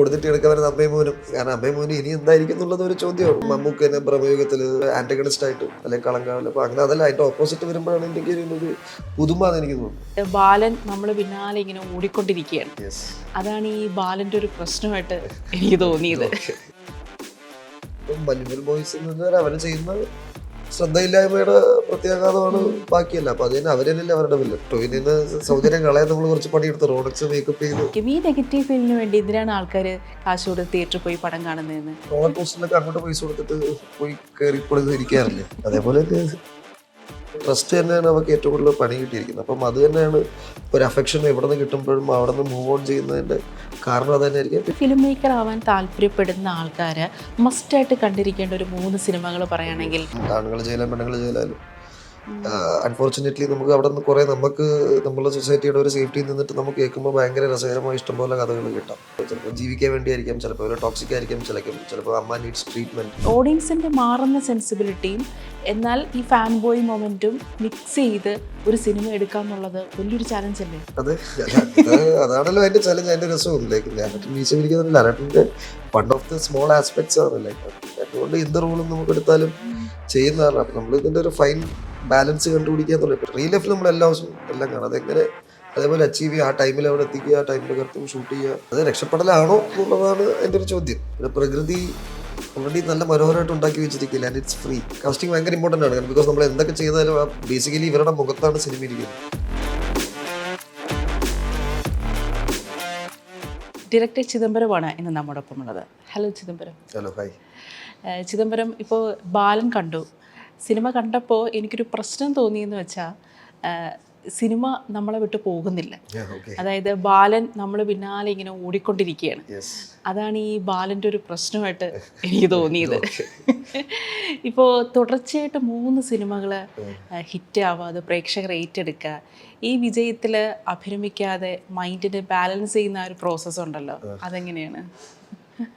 കൊടുത്തിട്ട് എടുക്കാൻ വരുന്ന അമ്മയും മോനും. കാരണം അമ്മയും മോനും ഇനി എന്തായിരിക്കും എന്നുള്ളത് ഒരു ചോദ്യമാണ്. മമ്മൂക്ക് തന്നെ പ്രമേയത്തിൽ ആന്റഗണിസ്റ്റ് ആയിട്ട് അല്ലെങ്കിൽ കളങ്കാവിൽ, അപ്പൊ അങ്ങനെ അതല്ല അതിന്റെ ഓപ്പോസിറ്റ് വരുമ്പോഴാണ് എനിക്ക് ഒരു പുതുമ എന്ന് എനിക്ക് തോന്നുന്നു. ബാലൻ നമ്മൾ പിന്നാലെ ഇങ്ങനെ ഓടിക്കൊണ്ടിരിക്കുകയാണ്. അതാണ് ഈ ബാലന്റെ ഒരു പ്രശ്നമായിട്ട് എനിക്ക് തോന്നിയത്. മഞ്ഞുമൽ ബോയ്സ് അവര് ചെയ്യുന്ന ശ്രദ്ധയില്ലായ്മയുടെ പ്രത്യാഘാതമാണ് ബാക്കിയല്ല. അപ്പൊ അത് തന്നെ അവരല്ലേ അവരുടെ വില്ല. ടോയിന് സൗകര്യം കളയാൻ നമ്മൾ കുറച്ച് പണിയെടുത്ത് റോഡക്സ് മേക്കപ്പ് ചെയ്ത്. ഈ നെഗറ്റീവ് ഫീലിന് വേണ്ടി എന്തിനാണ് ആൾക്കാർ കാശ് കൊടുത്ത് തിയേറ്ററിൽ പോയി പടം കാണുന്നതെന്ന്? റോളർ കോസ്റ്ററിലൊക്കെ അങ്ങോട്ട് പൈസ കൊടുത്തിട്ട് പോയി കയറി ഇരിക്കാറില്ലേ? അതേപോലെ ട്രസ്റ്റ് തന്നെയാണ് അവർക്ക് ഏറ്റവും കൂടുതൽ പണി കിട്ടിയിരിക്കുന്നത്. അപ്പം അത് തന്നെയാണ് ഒരു അഫെക്ഷൻ എവിടെ നിന്ന് കിട്ടുമ്പോഴും അവിടെ നിന്ന് മൂവ് ഓൺ ചെയ്യുന്നതിന്റെ കാരണം അത് തന്നെ ആയിരിക്കും. ഫിലിം മേക്കർ ആവാൻ താല്പര്യപ്പെടുന്ന ആൾക്കാര് മസ്റ്റായിട്ട് കണ്ടിരിക്കേണ്ട ഒരു 3 സിനിമകൾ പറയുകയാണെങ്കിൽ? ആണുങ്ങൾ ചെയ്യലാലും പെണ്ണുങ്ങൾ ചെയ്യലാലും അൺഫോർച്ചുനേറ്റ്ലി നമുക്ക് അവിടെ നിന്ന് കുറെ നമുക്ക് നമ്മളെ സൊസൈറ്റിയുടെ ഒരു സേഫ്റ്റിയിൽ നിന്നിട്ട് നമുക്ക് കേൾക്കുമ്പോൾ ഭയങ്കര രസകരമായ ഇഷ്ടംപോലെ കഥകൾ കിട്ടാം. ചിലപ്പോൾ ജീവിക്കാൻ വേണ്ടിയായിരിക്കാം, ചിലപ്പോൾ ഒരു ടോക്സിക് ആയിരിക്കും, ചിലപ്പോൾ അമ്മ നീഡ്സ് ട്രീറ്റ്മെന്റ്. ഓഡിയൻസിന്റെ മാറുന്ന സെൻസിബിലിറ്റിയും എന്നാൽ ഈ ഫാൻ ബോയ് മൊമെന്റും മിക്സ് ചെയ്ത് ഒരു സിനിമ എടുക്കാന്നുള്ളത് വലിയൊരു ചാലഞ്ച് അല്ലേ? അതെ, അതാണല്ലോ അതിന്റെ ചലഞ്ച്, അതിന്റെ രസവും. ലാലേട്ടന്റെ one of the small aspects ആണ്. അതുകൊണ്ട് എന്ത് റോളും നമുക്ക് എടുത്താലും ചെയ്യുന്നതാണ്. അപ്പൊ നമ്മൾ ഇതിന്റെ ഒരു ഫൈൻ ബാലൻസ് കണ്ടുപിടിക്കാൻ തുടങ്ങി. റിയൽ ലൈഫിൽ നമ്മൾ എല്ലാ ദിവസവും എല്ലാം കാണാം. അതെങ്ങനെ അതേപോലെ അച്ചീവ് ചെയ്യുക, ആ ടൈമിൽ അവിടെ എത്തിക്കുക, ആ ടൈമിൽ കറക്റ്റും ഷൂട്ട് ചെയ്യുക. അത് രക്ഷപ്പെടലാണോ എന്നുള്ളതാണ് എൻ്റെ ഒരു ചോദ്യം. പിന്നെ പ്രകൃതി ഓൾറെഡി നല്ല മനോഹരമായിട്ട് ഉണ്ടാക്കി വെച്ചിരിക്കില്ല, ആൻഡ് ഇറ്റ്സ് ഫ്രീ. കാസ്റ്റിംഗ് ഭയങ്കര ഇമ്പോർട്ടൻ്റ് ആണ്. ബിക്കോസ് നമ്മൾ എന്തൊക്കെ ചെയ്താലും ബേസിക്കലി ഇവരുടെ മുഖത്താണ് സിനിമ ഇരിക്കുന്നത്. ഡയറക്ടർ ചിദംബരമാണ് ഇന്ന് നമ്മോടൊപ്പം ഉള്ളത്. Hello Chidambaram. Hello, hi. Chidambaram, ഇപ്പോൾ ബാലൻ കണ്ടു. സിനിമ കണ്ടപ്പോൾ എനിക്കൊരു പ്രശ്നം തോന്നിയെന്ന് വെച്ചാൽ സിനിമ നമ്മളെ വിട്ട് പോകുന്നില്ല. അതായത് ബാലൻ നമ്മൾ പിന്നാലെ ഇങ്ങനെ ഓടിക്കൊണ്ടിരിക്കുകയാണ്. അതാണ് ഈ ബാലൻ്റെ ഒരു പ്രശ്നമായിട്ട് എനിക്ക് തോന്നിയത്. ഇപ്പോൾ തുടർച്ചയായിട്ട് 3 സിനിമകൾ ഹിറ്റ് ആവാതെ പ്രേക്ഷകർ ഏറ്റെടുക്കുക, ഈ വിജയത്തിൽ അഭിരമിക്കാതെ മൈൻഡിനെ ബാലൻസ് ചെയ്യുന്ന ഒരു പ്രോസസ്സ് ഉണ്ടല്ലോ, അതെങ്ങനെയാണ്?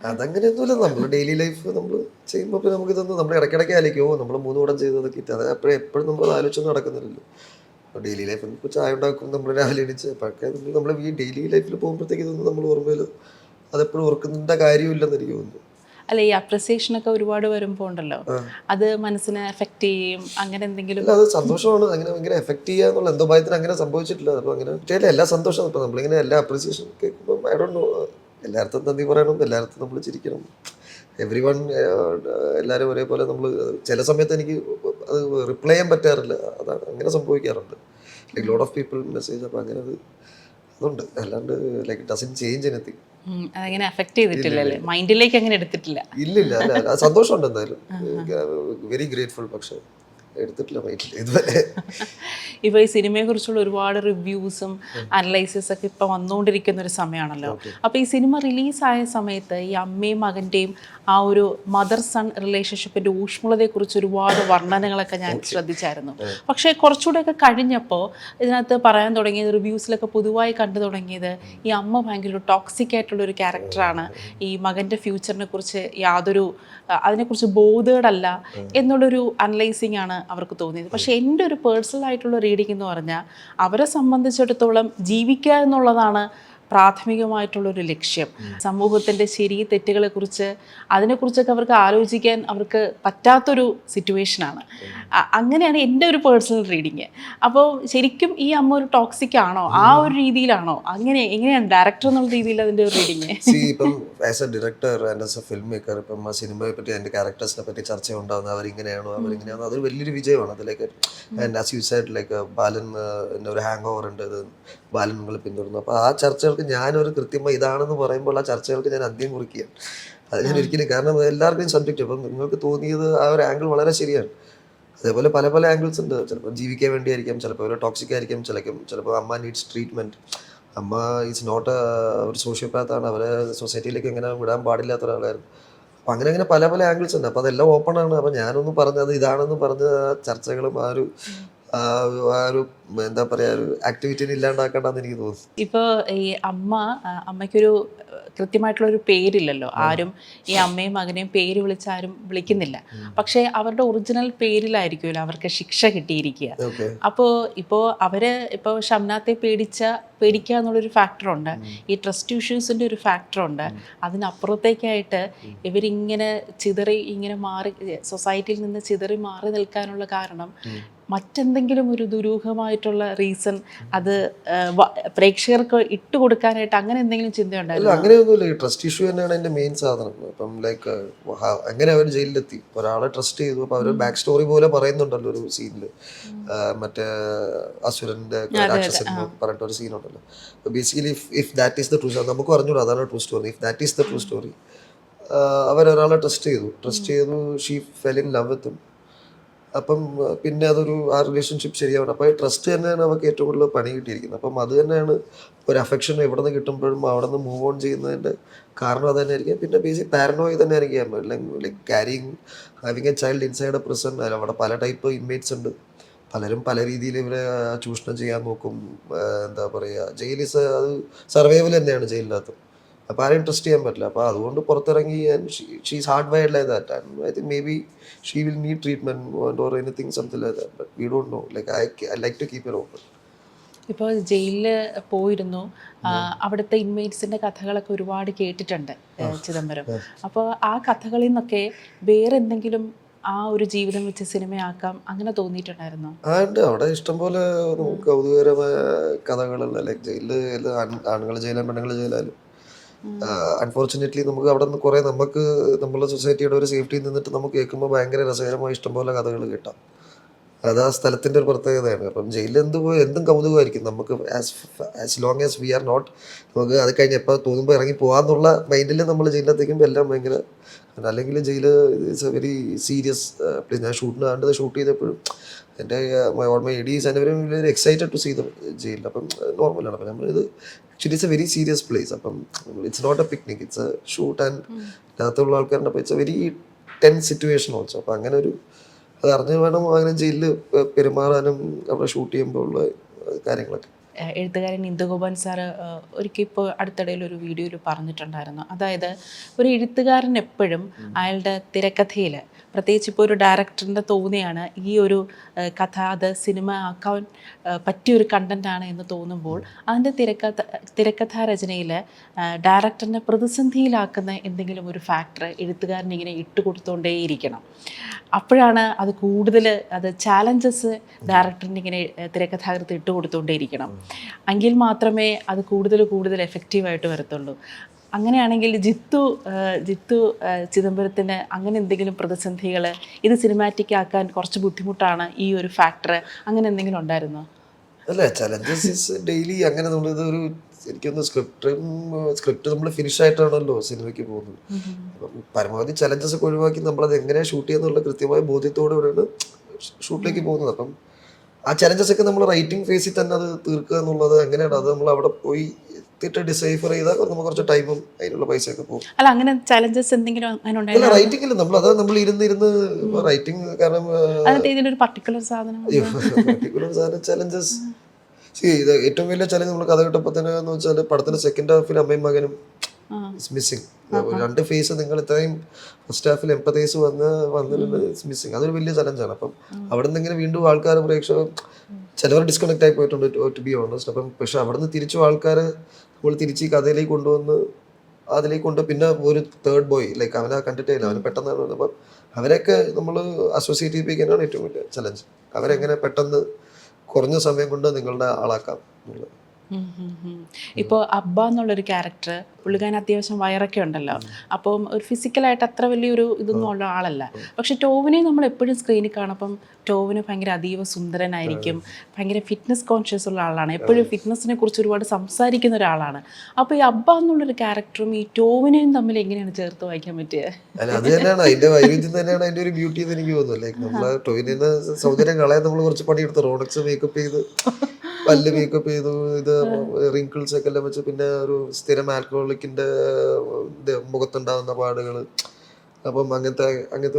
അതങ്ങനെയൊന്നുമില്ല. നമ്മൾ ഡെയിലി ലൈഫ് നമ്മൾ ചെയ്യുമ്പോൾ പിന്നെ നമുക്ക് ഇതൊന്നും നമ്മൾ ഇടയ്ക്കിടയ്ക്ക് ആലോചിക്കുമോ നമ്മൾ 3 പടം ചെയ്തതൊക്കെ അത് എപ്പോഴും നമ്മൾ ആലോചിച്ചൊന്നും നടക്കുന്നില്ലല്ലോ. ഡെയിലി ലൈഫ് ഇപ്പോൾ ചായ ഉണ്ടാക്കും, നമ്മൾ രാവിലെ എണീച്ച് അപ്പോഴൊക്കെ നമ്മൾ ഈ ഡെയിലി ലൈഫിൽ പോകുമ്പോഴത്തേക്ക് ഇതൊന്നും നമ്മൾ ഓർമ്മയിൽ അതെപ്പോഴും ഓർക്കുന്നതിൻ്റെ കാര്യമില്ലെന്ന് എനിക്ക് തോന്നുന്നു. അല്ല, ഈ അപ്രിസിയേഷനൊക്കെ ഒരുപാട് വരുമ്പോൾ ഉണ്ടല്ലോ, അത് മനസ്സിനെ എഫക്റ്റ് ചെയ്യും, അങ്ങനെ എന്തെങ്കിലും? അത് സന്തോഷമാണ്. അങ്ങനെ ഭയങ്കര എഫക്ട് ചെയ്യുക എന്നുള്ള എന്തോ ഭയത്തിന് അങ്ങനെ സംഭവിച്ചിട്ടില്ല. അപ്പോൾ അങ്ങനെ എല്ലാ സന്തോഷമാണ്. ഇപ്പോൾ നമ്മളിങ്ങനെ എല്ലാ അപ്രിസിയേഷൻ കേൾക്കുമ്പോൾ ഐ ഡോണ്ട് നോ, എല്ലായിടത്തും നന്ദി പറയണം, എല്ലായിടത്തും നമ്മൾ ചിരിക്കണം. എവ്രി വൺ എല്ലാവരും ഒരേപോലെ നമ്മൾ ചില സമയത്ത് എനിക്ക് അത് റിപ്ലൈ ചെയ്യാൻ പറ്റാറില്ല. അതാണ് അങ്ങനെ സംഭവിക്കാറുണ്ട്. Like lot of people message. അപ്പോൾ അങ്ങനെ അതുണ്ട്. അല്ലാണ്ട് ലൈക്ക് ഡസൻ ചേഞ്ച് എനിത്തിങ്. അതങ്ങനെ എഫക്ട് ചെയ്തിട്ടില്ലല്ലേ, മൈൻഡിലേക്ക് അങ്ങനെ എടുത്തിട്ടില്ല? ഇല്ലില്ല, അല്ല സന്തോഷമുണ്ട് എന്തായാലും, വെരി ഗ്രേറ്റ്ഫുൾ. പക്ഷേ എടുത്തിട്ടില്ല മൈൻഡിൽ ഇതുവരെ. ഇപ്പോൾ ഈ സിനിമയെക്കുറിച്ചുള്ള ഒരുപാട് റിവ്യൂസും അനലൈസിസ് ഒക്കെ ഇപ്പോൾ വന്നുകൊണ്ടിരിക്കുന്ന ഒരു സമയമാണല്ലോ. അപ്പോൾ ഈ സിനിമ റിലീസായ സമയത്ത് ഈ അമ്മയും മകൻ്റെയും ആ ഒരു മദർ സൺ റിലേഷൻഷിപ്പിൻ്റെ ഊഷ്മളതയെക്കുറിച്ച് ഒരുപാട് വർണ്ണനകളൊക്കെ ഞാൻ ശ്രദ്ധിച്ചായിരുന്നു. പക്ഷേ കുറച്ചുകൂടെയൊക്കെ കഴിഞ്ഞപ്പോൾ ഇതിനകത്ത് പറയാൻ തുടങ്ങിയത്, റിവ്യൂസിലൊക്കെ പൊതുവായി കണ്ടു തുടങ്ങിയത്, ഈ അമ്മ ഭയങ്കര ഒരു ടോക്സിക് ആയിട്ടുള്ളൊരു ക്യാരക്ടറാണ്, ഈ മകൻ്റെ ഫ്യൂച്ചറിനെ കുറിച്ച് അതിനെക്കുറിച്ച് ബോധേഡല്ല എന്നുള്ളൊരു അനലൈസിങ് ആണ് അവർക്ക് തോന്നിയത്. പക്ഷേ എൻ്റെ ഒരു പേഴ്സണൽ ആയിട്ടുള്ള റീഡിംഗ് എന്ന് പറഞ്ഞാൽ, അവരെ സംബന്ധിച്ചിടത്തോളം ജീവിക്കുക എന്നുള്ളതാണ് പ്രാഥമികമായിട്ടുള്ളൊരു ലക്ഷ്യം. സമൂഹത്തിൻ്റെ ശരി തെറ്റുകളെ കുറിച്ച് അതിനെക്കുറിച്ചൊക്കെ അവർക്ക് ആലോചിക്കാൻ അവർക്ക് പറ്റാത്തൊരു സിറ്റുവേഷനാണ്. അങ്ങനെയാണ് എൻ്റെ ഒരു പേഴ്സണൽ റീഡിങ്. അപ്പോൾ ശരിക്കും ഈ അമ്മ ഒരു ടോക്സിക് ആണോ, ആ ഒരു രീതിയിലാണോ, എങ്ങനെയാണ് ഡയറക്ടർ എന്നുള്ള രീതിയിൽ അതിൻ്റെ ഒരു റീഡിങ്? ഇപ്പം as a director and as A film maker, ഇപ്പം ആ സിനിമയെ പറ്റി അതിൻ്റെ ക്യാരക്ടേഴ്സിനെ പറ്റി ചർച്ച ഉണ്ടാകുന്നത്, അവരിങ്ങനെയാണോ അവരിങ്ങനെയാണോ, അതൊരു വലിയൊരു വിജയമാണ്. അതിലേക്ക് and as you said like Balan ഒരു ഹാങ് ഓവർ ഉണ്ട്, അത് ബാലൻ നിങ്ങൾ പിന്തുടർന്നു. അപ്പോൾ ആ ചർച്ചകൾക്ക് ഞാനൊരു കൃത്യമായി ഇതാണെന്ന് പറയുമ്പോൾ ആ ചർച്ചകൾക്ക് ഞാൻ അന്ത്യം കുറിക്കുകയാണ്. അത് ഞാൻ ഒരിക്കലും, കാരണം എല്ലാവർക്കും സബ്ജക്റ്റ്. അപ്പം നിങ്ങൾക്ക് തോന്നിയത് ആ ഒരു ആംഗിൾ വളരെ ശരിയാണ്. അതേപോലെ പല പല ആംഗിൾസ് ഉണ്ട്. ചിലപ്പോൾ ജീവിക്കാൻ വേണ്ടിയായിരിക്കാം, ചിലപ്പോൾ ഒരു ടോക്സിക് ആയിരിക്കും, ചിലപ്പോൾ അമ്മ നീഡ്സ് ട്രീറ്റ്മെൻറ്റ്. അമ്മ ഈസ് നോട്ട് ഒരു സോഷ്യോപാത്താണ്, അവരെ സൊസൈറ്റിയിലേക്ക് എങ്ങനെ വിടാൻ പാടില്ലാത്ത ഒരാളായിരുന്നു. അപ്പം അങ്ങനെ പല പല ആംഗിൾസ് ഉണ്ട്. അപ്പോൾ അതെല്ലാം ഓപ്പൺ ആണ്. അപ്പോൾ ഞാനൊന്നും പറഞ്ഞത് ഇതാണെന്ന് പറഞ്ഞ ചർച്ചകളും ആ ഒരു എന്താ പറയുക, ഒരു ആക്ടിവിറ്റിനെ ഇല്ലാണ്ടാക്കണ്ടെന്ന് എനിക്ക് തോന്നുന്നു. ഇപ്പോൾ ഈ അമ്മയ്ക്കൊരു കൃത്യമായിട്ടുള്ള ഒരു പേരില്ലല്ലോ, ആരും ഈ അമ്മയും മകനെയും പേര് വിളിച്ച് ആരും വിളിക്കുന്നില്ല. പക്ഷേ അവരുടെ ഒറിജിനൽ പേരിലായിരിക്കുമല്ലോ അവർക്ക് ശിക്ഷ കിട്ടിയിരിക്കുക. ഓക്കെ. അപ്പോൾ ഇപ്പോൾ ഷംനാത്തെ പേടിക്കുക എന്നുള്ളൊരു ഫാക്ടറുണ്ട്, ഈ ട്രസ്റ്റ് ഇഷ്യൂസിൻ്റെ ഒരു ഫാക്ടറുണ്ട്. അതിനപ്പുറത്തേക്കായിട്ട് ഇവരിങ്ങനെ ഇങ്ങനെ മാറി സൊസൈറ്റിയിൽ നിന്ന് ചിതറി മാറി നിൽക്കാനുള്ള കാരണം മറ്റെന്തെങ്കിലും ഒരു ദുരൂഹമായിട്ടുള്ള റീസൺ അത് പ്രേക്ഷകർക്ക് ഇട്ടുകൊടുക്കാനായിട്ട് അങ്ങനെ എന്തെങ്കിലും ചിന്തയുണ്ടായിരുന്നു? അങ്ങനെയൊന്നുമില്ല. ഈ ട്രസ്റ്റ് ഇഷ്യൂ തന്നെയാണ് എൻ്റെ മെയിൻ സാധനം. ഇപ്പം ലൈക്ക് അങ്ങനെ അവർ ജയിലിലെത്തി, ഒരാളെ ട്രസ്റ്റ് ചെയ്തു. അപ്പോൾ അവർ ബാക്ക് സ്റ്റോറി പോലെ പറയുന്നുണ്ടല്ലോ ഒരു സീനിൽ, മറ്റേ അസുരൻ്റെ രാക്ഷസൻ പറഞ്ഞിട്ട് ഒരു സീനുണ്ടല്ലോ. Basically if that is the true story, നമുക്ക് പറഞ്ഞൂടാ അതാണ് true story. If that is the true story, അവരൊരാളെ ട്രസ്റ്റ് ചെയ്തു, she fell in love with him. അപ്പം പിന്നെ ആ റിലേഷൻഷിപ്പ് ശരിയാവണം. അപ്പോൾ ട്രസ്റ്റ് തന്നെയാണ് അവർക്ക് ഏറ്റവും കൂടുതൽ പണി കിട്ടിയിരിക്കുന്നത്. അപ്പം അത് തന്നെയാണ് ഒരു അഫെക്ഷൻ എവിടെ നിന്ന് കിട്ടുമ്പോഴും അവിടെ നിന്ന് മൂവ് ഓൺ ചെയ്യുന്നതിൻ്റെ കാരണം അത് തന്നെ ആയിരിക്കും. പിന്നെ ബേസിക് പാരനോയി തന്നെ ആയിരിക്കാം, like carrying having A child inside A prison. അവിടെ പല ടൈപ്പ് ഇൻമേറ്റ്സ് ഉണ്ട്, പലരും പല രീതിയിൽ ഇവരെ ചൂഷണം ചെയ്യാൻ നോക്കും. എന്താ പറയുക, അത് സർവൈവൽ തന്നെയാണ് ജയിലിനകത്ത്. അപ്പോൾ ആരെയും ട്രസ്റ്റ് ചെയ്യാൻ പറ്റില്ല. അപ്പോൾ അതുകൊണ്ട് പുറത്തിറങ്ങി she's hard wired like that. And I think maybe she will need treatment or anything something like that. But we don't know. Like I like to keep it open. ഇപ്പോൾ ജയിലിൽ പോയിരുന്നു, അവിടുത്തെ ഇൻമേറ്റ്സിൻ്റെ കഥകളൊക്കെ ഒരുപാട് കേട്ടിട്ടുണ്ട് ചിദംബരം. അപ്പോൾ ആ കഥകളിൽ നിന്നൊക്കെ വേറെ എന്തെങ്കിലും ആ ഒരു ജീവിതം വെച്ച് സിനിമയാക്കാം അങ്ങനെ തോന്നിയിട്ടുണ്ടായിരുന്നോ? ഉണ്ട്. അവിടെ ഇഷ്ടംപോലെ നമുക്ക് കൗതുകകരമായ കഥകളല്ല. ലൈക്ക് ജയിലിൽ ആണുങ്ങൾ ജയിലാലും പെണ്ണുങ്ങൾ ജയിലാലും അൺഫോർച്ചുനേറ്റ്ലി നമുക്ക് അവിടെ നിന്ന് കുറേ നമ്മളെ സൊസൈറ്റിയുടെ ഒരു സേഫ്റ്റിയിൽ നിന്നിട്ട് നമുക്ക് കേൾക്കുമ്പോൾ ഭയങ്കര രസകരമായ ഇഷ്ടംപോലെ കഥകൾ കിട്ടാം. അത് ആ സ്ഥലത്തിൻ്റെ ഒരു പ്രത്യേകതയാണ്. അപ്പം ജയിലിൽ എന്തും കൗതുകമായിരിക്കും നമുക്ക്. As long as we are not, നമുക്ക് അത് കഴിഞ്ഞ് എപ്പോൾ തോന്നുമ്പോൾ ഇറങ്ങി പോകാമെന്നുള്ള മൈൻഡിൽ നമ്മൾ ജയിലിലെത്തേക്കുമ്പോൾ എല്ലാം ഭയങ്കര. അല്ലെങ്കിൽ jail it's a very serious place. ഞാൻ ഷൂട്ട് ചെയ്തപ്പോഴും എൻ്റെ my ADs and very excited to see the jail. അപ്പം നോർമലാണ്. അപ്പം നമ്മളിത് actually it's a very serious place. അപ്പം it's not a picnic, it's a shoot. And അതിനകത്തുള്ള ആൾക്കാരുണ്ട്. അപ്പോൾ it's a very tense situation also. അപ്പം അങ്ങനെ അത് അറിഞ്ഞ് വേണം അങ്ങനെ ജയിലിൽ പെരുമാറാനും അവിടെ ഷൂട്ട് ചെയ്യുമ്പോൾ ഉള്ള കാര്യങ്ങളൊക്കെ. എഴുത്തുകാരൻ ഇന്ദുഗോപൻ സാറ് ഒരിക്കൽ ഇപ്പോൾ അടുത്തിടയിൽ ഒരു വീഡിയോയിൽ പറഞ്ഞിട്ടുണ്ടായിരുന്നു, അതായത് ഒരു എഴുത്തുകാരൻ എപ്പോഴും അയാളുടെ തിരക്കഥയിൽ, പ്രത്യേകിച്ച് ഇപ്പോൾ ഒരു ഡയറക്ടറിൻ്റെ തോന്നിയാണ് ഈ ഒരു കഥ അത് സിനിമ ആക്കാൻ പറ്റിയൊരു കണ്ടൻറ്റാണ് എന്ന് തോന്നുമ്പോൾ അതിൻ്റെ തിരക്കഥാ രചനയിൽ ഡയറക്ടറിനെ പ്രതിസന്ധിയിലാക്കുന്ന എന്തെങ്കിലും ഒരു ഫാക്ടർ എഴുത്തുകാരൻ ഇങ്ങനെ ഇട്ടുകൊടുത്തുകൊണ്ടേയിരിക്കണം. അപ്പോഴാണ് അത് കൂടുതൽ ചാലഞ്ചസ് ഡയറക്ടറിന് ഇങ്ങനെ തിരക്കഥാകൃത്ത് ഇട്ടുകൊടുത്തുകൊണ്ടേയിരിക്കണം. എങ്കിൽ മാത്രമേ അത് കൂടുതൽ എഫക്റ്റീവായിട്ട് വരത്തുള്ളൂ. അങ്ങനെയാണെങ്കിൽ ജിത്തു ചിദംബരത്തിന് അങ്ങനെ എന്തെങ്കിലും പ്രതിസന്ധികൾ, ഇത് സിനിമാറ്റിക് ആക്കാൻ കുറച്ച് ബുദ്ധിമുട്ടാണ് ഈ ഒരു ഫാക്ടർ, അങ്ങനെ എന്തെങ്കിലും ഉണ്ടായിരുന്നോ? അല്ല, ചലഞ്ചസ് ഡെയിലി അങ്ങനെ നമ്മളിതൊരു എനിക്കൊന്ന് സ്ക്രിപ്റ്റ് നമ്മൾ ഫിനിഷ് ആയിട്ടാണല്ലോ സിനിമയ്ക്ക് പോകുന്നത്. അപ്പം പരമാവധി ചലഞ്ചസ് ഒക്കെ ഒഴിവാക്കി നമ്മളത് എങ്ങനെയാണ് ഷൂട്ട് ചെയ്യുന്നുള്ള കൃത്യമായ ബോധ്യത്തോടുകൂടിയാണ് ഷൂട്ടിലേക്ക് പോകുന്നത്. അപ്പം ആ ചലഞ്ചസ് ഒക്കെ നമ്മൾ റൈറ്റിംഗ് ഫേസിൽ തന്നെ അത് തീർക്കുക എന്നുള്ളത് എങ്ങനെയാണ്, അത് നമ്മൾ അവിടെ പോയി ഡിസൈഫർ ചെയ്താൽ നമുക്ക് കുറച്ച് ടൈമും അതിനുള്ള പൈസയൊക്കെ പോകും. അല്ല, അങ്ങനെ ചലഞ്ചസ് എന്തെങ്കിലും അല്ല, റൈറ്റിംഗ് ഇല്ല, നമ്മൾ ഇരുന്ന് റൈറ്റിംഗ്. കാരണം പർട്ടിക്കുലർ സാധനം ചലഞ്ചസ്, ഇത് ഏറ്റവും വലിയ ചലഞ്ച് നമ്മൾ കഥ കിട്ടപ്പോൾ തന്നെ എന്ന് വെച്ചാൽ പടത്തിന്റെ സെക്കൻഡ് ഹാഫിൽ അമ്മയും മകനും മിസ്സിങ്. 2 ഫേസ് നിങ്ങൾ ഇത്രയും ഫസ്റ്റ് ഹാഫിൽ എംപതൈസ് വന്നിട്ടുണ്ട്, മിസ്സിങ്. അതൊരു വലിയ ചലഞ്ചാണ്. അപ്പം അവിടെ നിന്ന് ഇങ്ങനെ വീണ്ടും ആൾക്കാർ പ്രേക്ഷകർ ചിലവർ ഡിസ്കണക്ട് ആയി പോയിട്ടുണ്ട്, ടു ബി ഓണസ്റ്റ്. അപ്പം പക്ഷെ അവിടെ നിന്ന് തിരിച്ചു ആൾക്കാർ നമ്മൾ തിരിച്ച് ഈ കഥയിലേക്ക് കൊണ്ടുവന്ന് അതിലേക്ക് പിന്നെ ഒരു തേർഡ് ബോയ്, ലൈക്ക് അവനെ കണ്ടിട്ടില്ല, അവന് പെട്ടെന്ന്. അപ്പം അവരെയൊക്കെ നമ്മൾ അസോസിയേറ്റ് ചെയ്യിപ്പിക്കാനാണ് ഏറ്റവും വലിയ ചലഞ്ച്. അവരെങ്ങനെ പെട്ടെന്ന് കുറഞ്ഞ സമയം കൊണ്ട് നിങ്ങളുടെ ആളാക്കാം എന്നുള്ളത്. ഇപ്പോൾ അബ്ബ എന്നുള്ളൊരു ക്യാരക്ടർ, പുള്ളിക്കാരൻ അത്യാവശ്യം വയറൊക്കെ ഉണ്ടല്ലോ, അപ്പം ഒരു ഫിസിക്കലായിട്ട് അത്ര വലിയൊരു ഇതൊന്നും ഉള്ള ആളല്ല. പക്ഷെ ടോവിനെ നമ്മൾ എപ്പോഴും സ്ക്രീനിൽ കാണുമ്പം ടോവിന് ഭയങ്കര അതീവ സുന്ദരനായിരിക്കും, ഭയങ്കര ഫിറ്റ്നസ് കോൺഷ്യസ് ഉള്ള ആളാണ്, എപ്പോഴും ഫിറ്റ്നസിനെ കുറിച്ച് ഒരുപാട് സംസാരിക്കുന്ന ഒരാളാണ്. അപ്പോൾ ഈ അബ്ബ എന്നുള്ളൊരു ക്യാരക്ടറും ഈ ടോവിനെയും തമ്മിൽ എങ്ങനെയാണ് ചേർത്ത് വായിക്കാൻ പറ്റുക? അല്ല, അത് തന്നെയാണ് അതിന്റെ വൈവിധ്യം, തന്നെയാണ് അതിന്റെ ഒരു ബ്യൂട്ടി എന്ന് എനിക്ക് തോന്നുന്നു. ലൈക്ക് നമ്മള് ടോവിനെ സൗന്ദര്യം കളയാൻ നമ്മൾ കുറച്ച് പണിയെടുത്ത് റോഡക്സ് മേക്കപ്പ് ചെയ്ത്, പല്ല് മേക്കപ്പ് ചെയ്തു, ഇത് റിങ്കിൾസ് ഒക്കെ എല്ലാം വെച്ച്, പിന്നെ ഒരു സ്ഥിരം ആൽക്കഹോളിക്കിന്റെ മുഖത്തുണ്ടാകുന്ന പാടുകൾ, അപ്പം അങ്ങനത്തെ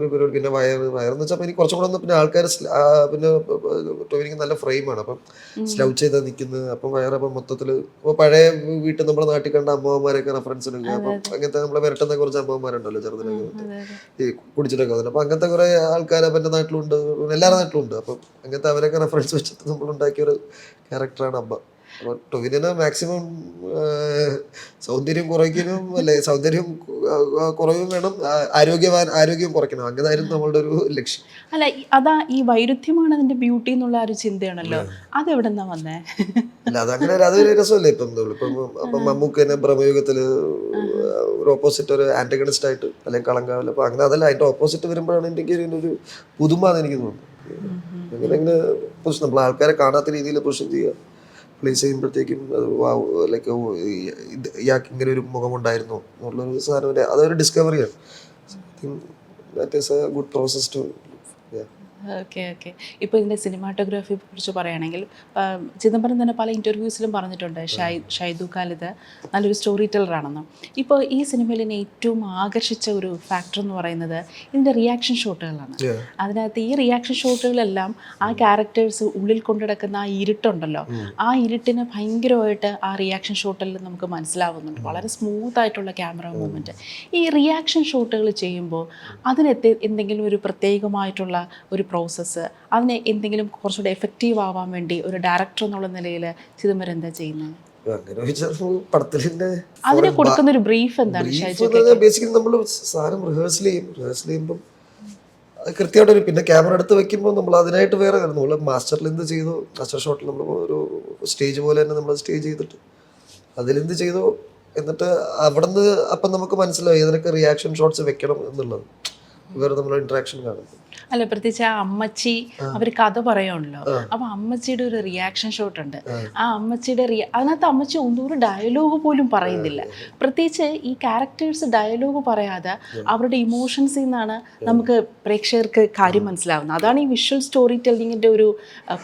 ഒരു പരിപാടി. പിന്നെ വയറെന്ന് വെച്ചാൽ എനിക്ക് കുറച്ചും കൂടെ ഒന്ന് പിന്നെ ആൾക്കാർ പിന്നെ ടോവിനിക്ക് നല്ല ഫ്രെയിമാണ്, അപ്പം സ്ലൗ ചെയ്താൽ നിൽക്കുന്നത്. അപ്പം വയറപ്പം മൊത്തത്തിൽ ഇപ്പോൾ പഴയ വീട്ടിൽ നമ്മുടെ നാട്ടിൽ കണ്ട അമ്മമാരെയൊക്കെ റെഫറൻസ് എടുക്കുക. അപ്പം അങ്ങനത്തെ നമ്മളെ വരട്ടുന്ന കുറച്ച് അമ്മമാരുണ്ടല്ലോ ചെറുതിലൊക്കെ ഈ കുടിച്ചിട്ടൊക്കെ വന്നിട്ട്. അപ്പം അങ്ങനത്തെ കുറേ ആൾക്കാർ എൻ്റെ നാട്ടിലുണ്ട്, എല്ലാവരുടെ നാട്ടിലുണ്ട്. അപ്പം അങ്ങനത്തെ അവരൊക്കെ റെഫറൻസ് വെച്ചിട്ട് നമ്മളുണ്ടാക്കിയൊരു ക്യാരക്ടറാണ് അമ്മ. അപ്പോൾ ടൊവിനോ മാക്സിമം സൗന്ദര്യം കുറയ്ക്കാനും അല്ലെ, സൗന്ദര്യം കുറവും വേണം, ആരോഗ്യം കുറയ്ക്കണം. അങ്ങനെയായിരുന്നു നമ്മളുടെ ഒരു ലക്ഷ്യം. അല്ല അതാ ഈ വൈരുദ്ധ്യമാണ് അതിന്റെ ബ്യൂട്ടി എന്നുള്ള ഒരു ചിന്തയാണല്ലോ, അതെവിടെ നിന്നാ വന്നേ? അല്ല അതങ്ങനെ അതൊരു രസമല്ലേ. അപ്പം മമ്മൂക്ക് തന്നെ ബ്രഹ്മയുഗത്തില് ഒരു ഓപ്പോസിറ്റ് ഒരു ആന്റഗണിസ്റ്റ് ആയിട്ട് അല്ലെങ്കിൽ കളങ്കാവില്ല. അപ്പൊ അങ്ങനെ അതല്ല, അതിന്റെ ഓപ്പോസിറ്റ് വരുമ്പോഴാണ് എനിക്ക് ഒരു പുതുമ എന്ന് എനിക്ക് തോന്നുന്നത്. അങ്ങനെ പുഷ് നമ്മൾ ആൾക്കാരെ കാണാത്ത രീതിയിൽ പുഷ് ചെയ്യുക, പ്ലേസ് ചെയ്യുമ്പോഴത്തേക്കും ലൈക്ക് ഇയാൾക്ക് ഇങ്ങനെ ഒരു മുഖമുണ്ടായിരുന്നു എന്നുള്ളൊരു സാധനം, അതൊരു ഡിസ്കവറിയാണ്. That is a good process too. Okay okay. ഇപ്പോൾ ഇതിൻ്റെ സിനിമാറ്റോഗ്രാഫിയെ കുറിച്ച് പറയുകയാണെങ്കിൽ ചിദംബരം തന്നെ പല ഇൻ്റർവ്യൂസിലും പറഞ്ഞിട്ടുണ്ട് ഷൈദു ഖാലിദ് നല്ലൊരു സ്റ്റോറി ടെല്ലറാണെന്ന്. ഇപ്പോൾ ഈ സിനിമയിൽ എന്നെ ഏറ്റവും ആകർഷിച്ച ഒരു ഫാക്ടർ എന്ന് പറയുന്നത് ഇതിൻ്റെ റിയാക്ഷൻ ഷോട്ടുകളാണ്. അതിനകത്ത് ഈ റിയാക്ഷൻ ഷോട്ടുകളെല്ലാം ആ ക്യാരക്ടേഴ്സ് ഉള്ളിൽ കൊണ്ടുനടക്കുന്ന ആ ഇരുട്ടുണ്ടല്ലോ, ആ ഇരുട്ടിന് ഭയങ്കരമായിട്ട് ആ റിയാക്ഷൻ ഷോട്ടിൽ നമുക്ക് മനസ്സിലാവുന്നുണ്ട്. വളരെ സ്മൂത്തായിട്ടുള്ള ക്യാമറ മൂവ്മെൻറ്റ്. ഈ റിയാക്ഷൻ ഷോട്ടുകൾ ചെയ്യുമ്പോൾ എന്തെങ്കിലും ഒരു പ്രത്യേകമായിട്ടുള്ള ഒരു പ്രോസസ്സ്, അതിനെ എന്തെങ്കിലും കുറച്ചുകൂടെ എഫക്റ്റീവ് ആവാൻ വേണ്ടി ഒരു ഡയറക്ടർ എന്നുള്ള നിലയിൽ ചിദംബരം എന്താ ചെയ്യുന്നത്? അതിന് കൊടുക്കുന്ന ഒരു ബ്രീഫ് എന്താണ്? ബേസിക്കലി നമ്മൾ സാധനം റിഹേഴ്സൽ ചെയ്യുമ്പോൾ കൃത്യമായിട്ട് പിന്നെ ക്യാമറ എടുത്ത് വെക്കുമ്പോൾ നമ്മൾ അതിനായിട്ട് വേറെ നമ്മൾ മാസ്റ്ററിൽ എന്ത് ചെയ്തോ, മാസ്റ്റർ ഷോട്ടിൽ നമ്മൾ ഒരു സ്റ്റേജ് പോലെ തന്നെ നമ്മൾ സ്റ്റേജ് ചെയ്തിട്ട് അതിലെന്ത് ചെയ്തോ, എന്നിട്ട് അവിടെ നിന്ന് അപ്പം നമുക്ക് മനസ്സിലാവും ഏതൊക്കെ റിയാക്ഷൻ ഷോട്ട്സ് വെക്കണം എന്നുള്ളത്. വേറെ നമ്മൾ ഇന്ററാക്ഷൻ കാണും. അല്ല പ്രത്യേകിച്ച് ആ അമ്മച്ചി അവർ കഥ പറയുമല്ലോ, അപ്പൊ അമ്മച്ചിയുടെ ഒരു റിയാക്ഷൻ ഷോട്ട് ഉണ്ട്. ആ അമ്മച്ചിയുടെ അതിനകത്ത് അമ്മച്ചി ഒന്നൊരു ഡയലോഗ് പോലും പറയുന്നില്ല. പ്രത്യേകിച്ച് ഈ ക്യാരക്ടേഴ്സ് ഡയലോഗ് പറയാതെ അവരുടെ ഇമോഷൻസിൽ നിന്നാണ് നമുക്ക് പ്രേക്ഷകർക്ക് കാര്യം മനസ്സിലാവുന്നത്. അതാണ് ഈ വിഷ്വൽ സ്റ്റോറി ടെല്ലിങ്ങിന്റെ ഒരു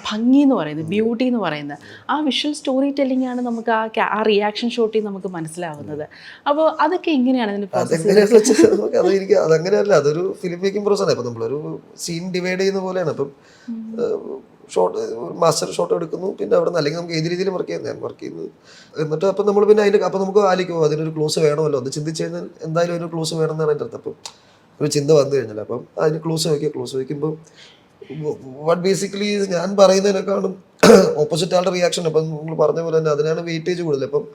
ഭംഗി എന്ന് പറയുന്നത്, ബ്യൂട്ടി എന്ന് പറയുന്നത്. ആ വിഷ്വൽ സ്റ്റോറി ടെല്ലിംഗ് ആണ് നമുക്ക് ആ റിയാക്ഷൻ ഷോട്ടിൽ നമുക്ക് മനസ്സിലാവുന്നത്. അപ്പോൾ അതൊക്കെ എങ്ങനെയാണ് അതിന് അതങ്ങനെയല്ല, അതൊരു ഫിലിം മേക്കിംഗ് പ്രോസസ്സാണ്. ഇപ്പം നമ്മളൊരു സീൻ ഡിവൈഡ് ചെയ്യുന്ന പോലെയാണ്. അപ്പം ഷോട്ട് മാസ്റ്റർ ഷോട്ട് എടുക്കുന്നു, പിന്നെ അവിടെ നിന്ന് അല്ലെങ്കിൽ നമുക്ക് ഏത് രീതിയിൽ വർക്ക് ചെയ്യാം, ഞാൻ വർക്ക് ചെയ്യുന്നത്. എന്നിട്ട് അപ്പം നമ്മൾ പിന്നെ അപ്പം നമുക്ക് ആലോചിക്കും അതിനൊരു ക്ലോസ് വേണമല്ലോ, അത് ചിന്തിച്ച് കഴിഞ്ഞാൽ എന്തായാലും ഒരു ക്ലോസ് വേണം എന്നാണ് എൻ്റെ അടുത്ത്. അപ്പം ഒരു ചിന്ത വന്നു കഴിഞ്ഞാൽ അപ്പം അതിന് ക്ലോസ് വയ്ക്കുമ്പോൾ വാട്ട് ബേസിക്കലി ഞാൻ പറയുന്നതിനെക്കാളും ഓപ്പോസിറ്റ് ആളുടെ റിയാക്ഷൻ. അപ്പം നിങ്ങൾ പറഞ്ഞ പോലെ തന്നെ അതിനാണ് വെയിറ്റേജ് കൂടുതൽ. അപ്പം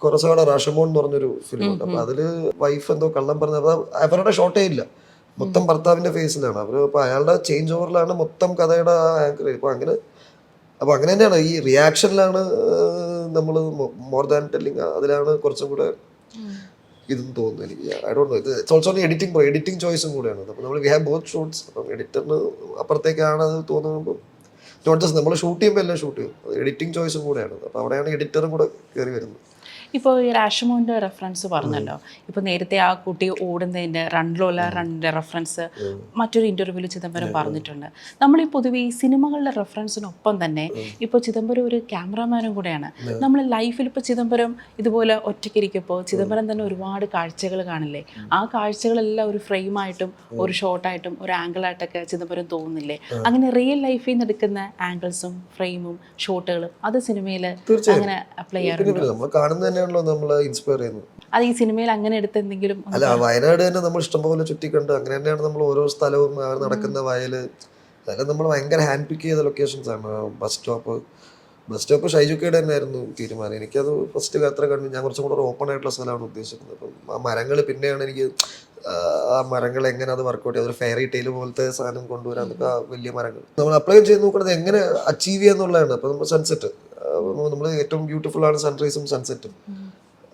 കുറച്ചുകൂടെ റാഷമോൺ എന്ന് പറഞ്ഞൊരു ഫിലിമുണ്ട്. അപ്പം അതിൽ വൈഫ് എന്തോ കള്ളം പറഞ്ഞത് അവരുടെ ഷോട്ടേ ഇല്ല, മൊത്തം ഭർത്താവിൻ്റെ ഫേസിലാണ് അവർ. അപ്പോൾ അയാളുടെ ചേഞ്ച് ഓവറിലാണ് മൊത്തം കഥയുടെ ആങ്കർ. അപ്പോൾ അങ്ങനെ തന്നെയാണ് ഈ റിയാക്ഷനിലാണ് നമ്മൾ മോർ ദാൻ ടെല്ലിങ്, അതിലാണ് കുറച്ചും കൂടെ ഇതെന്ന് തോന്നുന്നു എനിക്ക്. I don't know, it's also editing ചോയ്സും കൂടെയാണ്. അപ്പോൾ നമ്മൾ വി ഹാവ് ബോത്ത് ഷോട്ട്സ്. അപ്പം എഡിറ്ററിന് അപ്പുറത്തേക്കാണ് അത് തോന്നുമ്പോൾ നോട്ട് ജസ്റ്റ് നമ്മൾ ഷൂട്ട് ചെയ്യുമ്പോൾ എല്ലാം ഷൂട്ട് ചെയ്യും, എഡിറ്റിംഗ് ചോയ്സും കൂടെയാണ്. അപ്പോൾ അവിടെയാണ് എഡിറ്ററും കൂടെ കയറി വരുന്നത്. ഇപ്പോൾ ഈ റാഷമോൻ്റെ റെഫറൻസ് പറഞ്ഞല്ലോ, ഇപ്പോൾ നേരത്തെ ആ കുട്ടി ഓടുന്നതിൻ്റെ റണ്ണിൻ്റെ റെഫറൻസ് മറ്റൊരു ഇൻ്റർവ്യൂവിൽ ചിദംബരം പറഞ്ഞിട്ടുണ്ട്. നമ്മൾ ഈ പൊതുവെ ഈ സിനിമകളുടെ റെഫറൻസിനൊപ്പം തന്നെ ഇപ്പോൾ ചിദംബരം ഒരു ക്യാമറാമാനും കൂടെയാണ്. നമ്മൾ ലൈഫിൽ ഇപ്പോൾ ചിദംബരം ഇതുപോലെ ഒറ്റയ്ക്കിരിക്കുമ്പോൾ ചിദംബരം തന്നെ ഒരുപാട് കാഴ്ചകൾ കാണില്ലേ? ആ കാഴ്ചകളെല്ലാം ഒരു ഫ്രെയിമായിട്ടും ഒരു ഷോട്ടായിട്ടും ഒരു ആംഗിളായിട്ടൊക്കെ ചിദംബരം തോന്നുന്നില്ലേ? അങ്ങനെ റിയൽ ലൈഫിൽ നിന്ന് എടുക്കുന്ന ആംഗിൾസും ഫ്രെയിമും ഷോട്ടുകളും അത് സിനിമയിൽ അങ്ങനെ അപ്ലൈ ചെയ്യാറുണ്ട്. നമ്മൾ ഇൻസ്പയർ ചെയ്യുന്നത് അത് ഈ സിനിമയിൽ അങ്ങനെ എടുത്ത് എന്തെങ്കിലും അല്ല, വയനാട് തന്നെ നമ്മൾ ഇഷ്ടംപോലെ ചുറ്റിക്കണ്ട്. അങ്ങനെ തന്നെയാണ് നമ്മൾ ഓരോ സ്ഥലവും നടക്കുന്ന വയല്, അതൊക്കെ നമ്മൾ ഭയങ്കര ഹാൻഡ് പിക്ക് ചെയ്ത ലൊക്കേഷൻസ് ആണ്. ബസ് സ്റ്റോപ്പ് ഷൈജുക്കയുടെ തന്നെ ആയിരുന്നു തീരുമാനം. എനിക്കത് ഫസ്റ്റ് അത്ര കണ്ടു. ഞാൻ കുറച്ചും കൂടെ ഒരു ഓപ്പൺ ആയിട്ടുള്ള സ്ഥലമാണ് ഉദ്ദേശിക്കുന്നത്. അപ്പം ആ മരങ്ങൾ പിന്നെയാണ് എനിക്ക് ആ മരങ്ങൾ എങ്ങനെ അത് വർക്കൗട്ട് ചെയ്ത് ഒരു ഫെയറി ടെയിൽ പോലത്തെ സാധനം കൊണ്ടുവരാൻ വലിയ മരങ്ങൾ നമ്മൾ അപ്ലൈ ചെയ്ത് നോക്കുന്നത് എങ്ങനെ അച്ചീവ് ചെയ്യാന്നുള്ളതാണ്. അപ്പം നമ്മൾ സൺസെറ്റ് നമ്മൾ ഏറ്റവും ബ്യൂട്ടിഫുൾ ആണ് സൺറൈസും സൺസെറ്റും.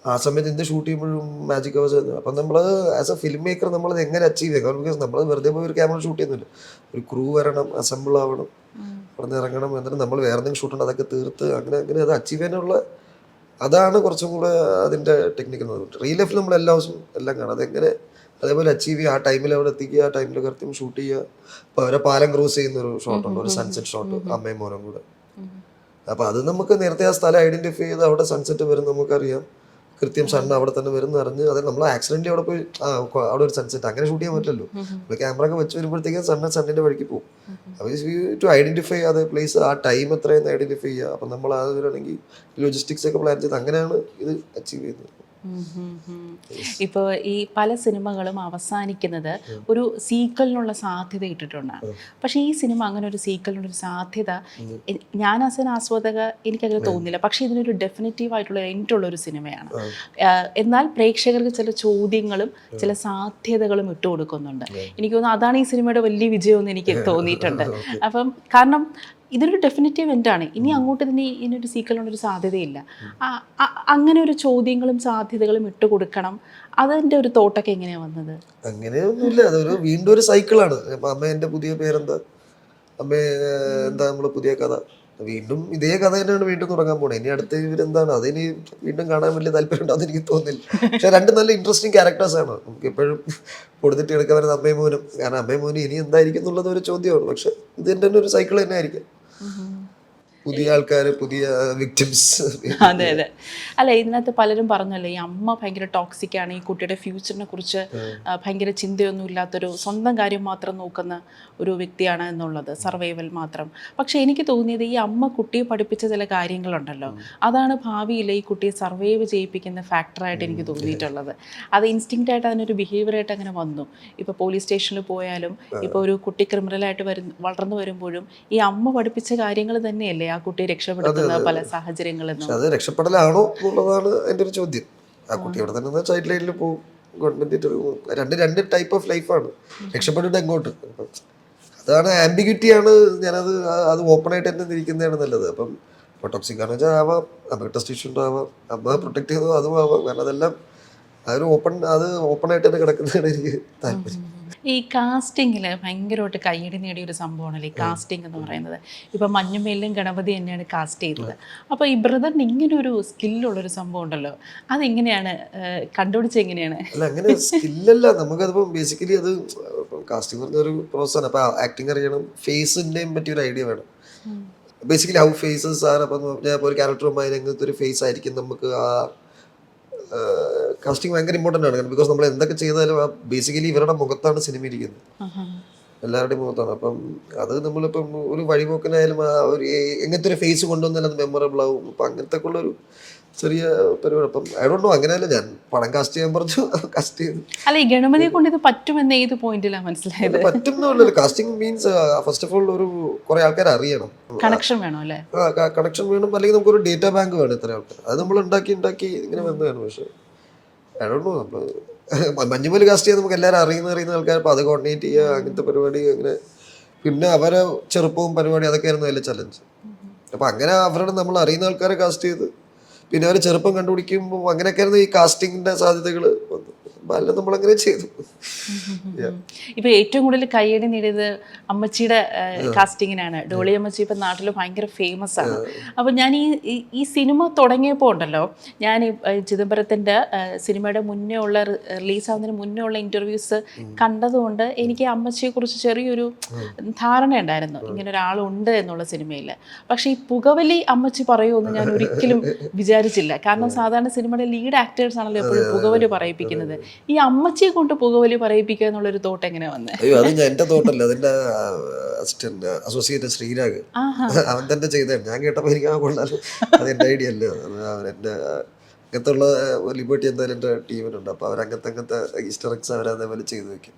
ആ സമയത്ത് എന്ത് ഷൂട്ട് ചെയ്യുമ്പോഴും മാജിക് അവേഴ്സ് ആയിരുന്നു. അപ്പം നമ്മൾ ആസ് എ ഫിലിം മേക്കർ നമ്മളത് എങ്ങനെ അച്ചീവ് ചെയ്യാം? ബിക്കോസ് നമ്മൾ വെറുതെ പോയി ഒരു ക്യാമറ ഷൂട്ട് ചെയ്യുന്നില്ല, ഒരു ക്രൂ വരണം, അസംബിൾ ആവണം, അവിടെ നിന്ന് ഇറങ്ങണം, എന്നിട്ട് നമ്മൾ വേറെ എന്തെങ്കിലും ഷൂട്ട് ഉണ്ട് അതൊക്കെ തീർത്ത് അങ്ങനെ അത് അച്ചീവ് ചെയ്യാനുള്ള അതാണ് കുറച്ചും കൂടെ അതിൻ്റെ ടെക്നിക്ക് എന്ന് പറഞ്ഞിട്ട്. റിയൽ ലൈഫിൽ നമ്മൾ എല്ലാ ദിവസവും എല്ലാം കാണാം, അതെങ്ങനെ അതേപോലെ അച്ചീവ് ചെയ്യുക, ആ ടൈമിൽ അവിടെ എത്തിക്കുക, ആ ടൈമിൽ കൃത്യം ഷൂട്ട് ചെയ്യുക. അപ്പോൾ അവരെ പാലം ക്രോസ് ചെയ്യുന്നൊരു ഷോട്ടുണ്ട്, ഒരു സൺസെറ്റ് ഷോട്ട്, അമ്മയും മോനും കൂടെ. അപ്പോൾ അത് നമുക്ക് നേരത്തെ ആ സ്ഥലം ഐഡൻറ്റിഫൈ ചെയ്ത് അവിടെ സൺസെറ്റ് വരും നമുക്കറിയാം, കൃത്യം സൺ അവിടെ തന്നെ വരുന്ന അറിഞ്ഞ് അത് നമ്മൾ ആക്സിഡന്റ് അവിടെ പോയി അവിടെ ഒരു സൺസെറ്റ് അങ്ങനെ ഷൂട്ട് ചെയ്യാൻ പറ്റില്ലല്ലോ. നമ്മൾ ക്യാമറ ഒക്കെ വെച്ച് വരുമ്പോഴത്തേക്കും സണ്ണിന്റെ വഴിക്ക് പോകും. അപ്പോൾ ടു ഐഡന്റിഫൈ അത് പ്ലേസ് ആ ടൈം എത്രയെന്ന് ഐഡന്റിഫൈ ചെയ്യുക. അപ്പം നമ്മൾ അത് വരണമെങ്കിൽ ലോജിസ്റ്റിക്സ് ഒക്കെ പ്ലാൻ ചെയ്ത് അങ്ങനെയാണ് ഇത് അച്ചീവ് ചെയ്യുന്നത്. ഇപ്പോൾ ഈ പല സിനിമകളും അവസാനിക്കുന്നത് ഒരു സീക്വലിനുള്ള സാധ്യത ഇട്ടിട്ടുണ്ടാണ്. പക്ഷേ ഈ സിനിമ അങ്ങനെ ഒരു സീക്വലിനൊരു സാധ്യത ഞാൻ ആസ് എൻ ആസ്വാദക എനിക്കങ്ങനെ തോന്നുന്നില്ല. പക്ഷേ ഇതിനൊരു ഡെഫിനറ്റീവ് ആയിട്ടുള്ള എൻഡുള്ളൊരു സിനിമയാണ്. എന്നാൽ പ്രേക്ഷകർക്ക് ചില ചോദ്യങ്ങളും ചില സാധ്യതകളും ഇട്ട് കൊടുക്കുന്നുണ്ട്. എനിക്ക് തോന്നുന്നു അതാണ് ഈ സിനിമയുടെ വലിയ വിജയമെന്ന് എനിക്ക് തോന്നിയിട്ടുണ്ട്. അപ്പം കാരണം ഇതൊരു ഡെഫിനറ്റീവ് എൻഡാണ്. ഇനി അങ്ങോട്ട് ഇതിന് ഇതിനൊരു സീക്വലിനൊരു സാധ്യതയില്ല. അങ്ങനെ ഒരു ചോദ്യങ്ങളും സാധ്യതകളും ഇട്ട് കൊടുക്കണം. അതിൻ്റെ ഒരു തോട്ടൊക്കെ എങ്ങനെയാണ് വന്നത്? അങ്ങനെയൊന്നുമില്ല, അതൊരു വീണ്ടും ഒരു സൈക്കിളാണ്. അപ്പം അമ്മ എൻ്റെ പുതിയ പേരെന്താ, അമ്മ എന്താ നമ്മളെ പുതിയ കഥ, വീണ്ടും ഇതേ കഥ തന്നെയാണ് വീണ്ടും തുടങ്ങാൻ പോണേ. ഇനി അടുത്ത ഇവരെന്താണ് അതിന് വീണ്ടും കാണാൻ വലിയ താല്പര്യം ഉണ്ടെന്ന് എനിക്ക് തോന്നുന്നില്ല. പക്ഷെ രണ്ട് നല്ല ഇൻട്രസ്റ്റിംഗ് ക്യാരക്ടേഴ്സാണ്. നമുക്ക് എപ്പോഴും കൊടുത്തിട്ട് എടുക്കാൻ വരുന്ന അമ്മയും മോനും. കാരണം അമ്മയും മോനും ഇനി എന്തായിരിക്കും എന്നുള്ളത് ഒരു ചോദ്യമാണ്. പക്ഷെ ഇത് എൻ്റെ തന്നെ ഒരു സൈക്കിൾ തന്നെ ആയിരിക്കും. പുതിയ ആൾക്കാർ, പുതിയ വിക്ടിംസ്. അതെ അതെ. അല്ല, ഇതിനകത്ത് പലരും പറഞ്ഞല്ലോ ഈ അമ്മ ഭയങ്കര ടോക്സിക് ആണ്, ഈ കുട്ടിയുടെ ഫ്യൂച്ചറിനെ കുറിച്ച് ഭയങ്കര ചിന്തയൊന്നും ഇല്ലാത്തൊരു സ്വന്തം കാര്യം മാത്രം നോക്കുന്ന ഒരു വ്യക്തിയാണ് എന്നുള്ളത്, സർവൈവൽ മാത്രം. പക്ഷെ എനിക്ക് തോന്നിയത് ഈ അമ്മ കുട്ടിയെ പഠിപ്പിച്ച ചില കാര്യങ്ങളുണ്ടല്ലോ, അതാണ് ഭാവിയിൽ ഈ കുട്ടിയെ സർവൈവ് ചെയ്യിപ്പിക്കുന്ന ഫാക്ടറായിട്ട് എനിക്ക് തോന്നിയിട്ടുള്ളത്. അത് ഇൻസ്റ്റിങ്ക്റ്റായിട്ട് അതിനൊരു ബിഹേവിയറായിട്ട് അങ്ങനെ വന്നു. ഇപ്പോൾ പോലീസ് സ്റ്റേഷനിൽ പോയാലും ഇപ്പോൾ ഒരു കുട്ടി ക്രിമിനലായിട്ട് വളർന്നു വരുമ്പോഴും ഈ അമ്മ പഠിപ്പിച്ച കാര്യങ്ങൾ തന്നെയല്ലേ ആ കുട്ടിയെ രക്ഷപ്പെടുത്തുന്ന പല സാഹചര്യങ്ങളിൽ. അത് രക്ഷപ്പെടലാണോ എന്നുള്ളതാണ് എൻ്റെ ഒരു ചോദ്യം. ആ കുട്ടി അവിടെ തന്നെ ചൈൽഡ് ലൈനിൽ പോകും, ഗവൺമെന്റ് രണ്ട് ടൈപ്പ് ഓഫ് ലൈഫാണ്. രക്ഷപ്പെട്ടിട്ട് എങ്ങോട്ട്, അതാണ് ആംബിഗ്യൂറ്റിയാണ്. അത് ഓപ്പൺ ആയിട്ട് തന്നെ ഇരിക്കുന്നതാണ് നല്ലത്. അപ്പം ടോക്സിക് ആണെന്ന് വെച്ചാൽ ആവാം, അമ്മ ടെസ്റ്റ് ഇഷ്യൂ ആവാം, അമ്മ പ്രൊട്ടക്ട് ചെയ്തോ അതും ആവാം. കാരണം അതെല്ലാം അത് ഓപ്പൺ ആയിട്ട് തന്നെ കിടക്കുന്നതാണ് എനിക്ക് താല്പര്യം. ഈ കാസ്റ്റിങ്ങിൽ ഭയങ്കരമായിട്ട് കയ്യടി നേടിയ ഒരു സംഭവമാണല്ലോ ഈ കാസ്റ്റിംഗ് എന്ന് പറയുന്നത്. ഇപ്പം മഞ്ഞുമേലും ഗണപതി തന്നെയാണ് കാസ്റ്റ് ചെയ്തത്. അപ്പോൾ ഈ ബ്രദറിന് ഇങ്ങനെ ഒരു സ്കില്ലുള്ളൊരു സംഭവം ഉണ്ടല്ലോ, അതെങ്ങനെയാണ് കണ്ടുപിടിച്ചത്? എങ്ങനെയാണ്? അല്ല, അങ്ങനെ സ്കില്ലല്ല, നമുക്കതിപ്പം ബേസിക്കലി അത് കാസ്റ്റിംഗ് പറഞ്ഞൊരു പ്രോസസ്സാണ്. അപ്പോൾ ആക്ടിങ് അറിയണം, ഫേസിൻ്റെയും പറ്റിയൊരു ഐഡിയ വേണം. ബേസിക്കലി ഹൗ ഫേസസ് ആണ്. അപ്പം ഞാൻ ഇപ്പോൾ ഒരു ക്യാരക്ടറുമായി അങ്ങനത്തെ ഒരു ഫേസ് ആയിരിക്കും നമുക്ക്. ആ കാസ്റ്റിംഗ് ഭയങ്കര ഇമ്പോർട്ടൻ്റ് ആണ്. ബിക്കോസ് നമ്മൾ എന്തൊക്കെ ചെയ്താലും ബേസിക്കലി ഇവരുടെ മുഖത്താണ് സിനിമ ഇരിക്കുന്നത്, എല്ലാവരുടെയും മുഖത്താണ്. അപ്പം അത് നമ്മളിപ്പം ഒരു വഴിപോക്കനായാലും ഒരു എങ്ങനത്തെ ഒരു ഫേസ് കൊണ്ടുവന്നാലും അത് മെമ്മറബിൾ ആവും. അപ്പം അങ്ങനത്തെ ഉള്ളൊരു ചെറിയ പരിപാടി. അപ്പം ഐ ഡോണ്ട് നോ, അങ്ങനെയല്ല ഞാൻ പടം കാസ്റ്റ് ചെയ്യാൻ പറഞ്ഞു, കാസ്റ്റ് ചെയ്തു. അല്ല, ഈ ഗണപതിയെ കൊണ്ട് ഇത് പറ്റുമെന്ന് ഏത് പോയിന്റിലാണ് മനസ്സിലായത്? പറ്റും എന്നുള്ളത് casting means first of all ഒരു കുറെ ആൾക്കാർ അറിയണം, കണക്ഷൻ വേണം അല്ലേ? കണക്ഷൻ വേണം, അല്ലെങ്കിൽ നമുക്കൊരു ഡേറ്റാ ബാങ്ക് വേണം ഇത്ര ആൾക്കാർ. അത് നമ്മൾ ഉണ്ടാക്കി ഇങ്ങനെ വന്നതാണ്. പക്ഷെ I don't know, Manjummel cast ചെയ്യാൻ നമുക്ക് എല്ലാവരും അറിയുന്ന ആൾക്കാർ. അപ്പോൾ അത് കോർഡിനേറ്റ് ചെയ്യുക, അങ്ങനത്തെ പരിപാടി അങ്ങനെ. പിന്നെ അവരെ ചെറുപ്പവും പരിപാടി അതൊക്കെ ആയിരുന്നു അതിലെ ചലഞ്ച്. അപ്പം അങ്ങനെ അവരുടെ നമ്മൾ അറിയുന്ന ആൾക്കാരെ കാസ്റ്റ് ചെയ്ത് പിന്നെ അവർ ചെറുപ്പം കണ്ടുപിടിക്കുമ്പോൾ അങ്ങനെയൊക്കെയായിരുന്നു ഈ കാസ്റ്റിങ്ങിന്റെ സാധ്യതകൾ വന്നു. ബാലൻ നമ്മളങ്ങനെ ചെയ്തു. ഇപ്പൊ ഏറ്റവും കൂടുതൽ കയ്യടി നേടിയത് അമ്മച്ചിയുടെ കാസ്റ്റിങ്ങിനാണ്. ഡോളി അമ്മച്ചി ഇപ്പൊ നാട്ടിൽ ഭയങ്കര ഫേമസ് ആണ്. അപ്പൊ ഞാൻ ഈ സിനിമ തുടങ്ങിയപ്പോൾ ഉണ്ടല്ലോ, ഞാൻ ചിദംബരത്തിന്റെ സിനിമയുടെ മുന്നേ ഉള്ള റിലീസാവുന്നതിന് മുന്നേ ഉള്ള ഇന്റർവ്യൂസ് കണ്ടതുകൊണ്ട് എനിക്ക് അമ്മച്ചിയെ കുറിച്ച് ചെറിയൊരു ധാരണ ഉണ്ടായിരുന്നു, ഇങ്ങനെ ഒരാളുണ്ട് എന്നുള്ള സിനിമയിൽ. പക്ഷെ ഈ പുകവലി അമ്മച്ചി പറയുമെന്ന് ഞാൻ ഒരിക്കലും വിചാരിച്ചില്ല. കാരണം സാധാരണ സിനിമയുടെ ലീഡ് ആക്ടേഴ്സ് ആണല്ലോ എപ്പോഴും പുകവലി പറയിപ്പിക്കുന്നത്. ഈ അമ്മച്ചിയെ കൊണ്ട് പുകവലി പറയിപ്പിക്കുക എന്നുള്ളൊരു തോട്ട് എങ്ങനെ വന്നേ? അയ്യോ, അത് എന്റെ തോട്ടല്ല, അതിന്റെ അസോസിയേറ്റ് ശ്രീരാഗ് അവൻ തന്നെ ചെയ്തതാണ്. ഞാൻ കേട്ടപ്പോൾ എനിക്ക് കൊള്ളാലും അത് എന്റെ ഐഡിയ അല്ല. എന്റെ അങ്ങനത്തെ ഉള്ള ലിബർട്ടി എന്തായാലും എന്റെ ടീമിനുണ്ട്. അപ്പൊ അവരങ്ങനത്തെ ഈസ്റ്റർ എക്സ് അവരതേപോലെ ചെയ്തു വെക്കും.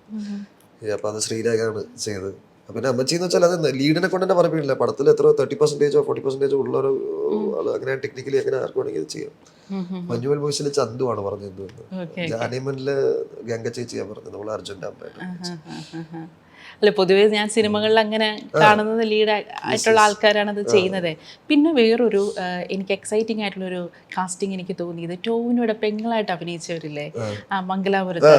അപ്പൊ അത് ശ്രീരാഗാണ് ചെയ്തത്. പിന്നെ അമ്മച്ചി എന്ന് വെച്ചാൽ അത് ലീഡിനെ കൊണ്ട് തന്നെ പറയിപ്പിക്കില്ല. പടത്തിൽ എത്ര 30% 40% ഉള്ളൊരു ആള് അങ്ങനെ ടെക്നിക്കലി അങ്ങനെ ആർക്കും വേണമെങ്കിൽ ഇത് ചെയ്യാം. മഞ്ഞുമൽ ബോയ്സിലെ ചന്തുവാണ് പറഞ്ഞത്. ജാനിമനില് ഗംഗ ചേച്ചിയാണ് പറഞ്ഞത്, നമ്മൾ അർജുൻ്റെ അമ്മയായിട്ട്. അല്ല, പൊതുവേ ഞാൻ സിനിമകളിൽ അങ്ങനെ കാണുന്നത് ലീഡ് ആയിട്ടുള്ള ആൾക്കാരാണ് അത് ചെയ്യുന്നത്. പിന്നെ വേറൊരു എനിക്ക് എക്സൈറ്റിംഗ് ആയിട്ടുള്ളൊരു കാസ്റ്റിംഗ് എനിക്ക് തോന്നിയത് ടോവിനോയുടെ പെങ്ങളായിട്ട് അഭിനയിച്ചവരില്ലേ, മംഗലാപുരത്ത്.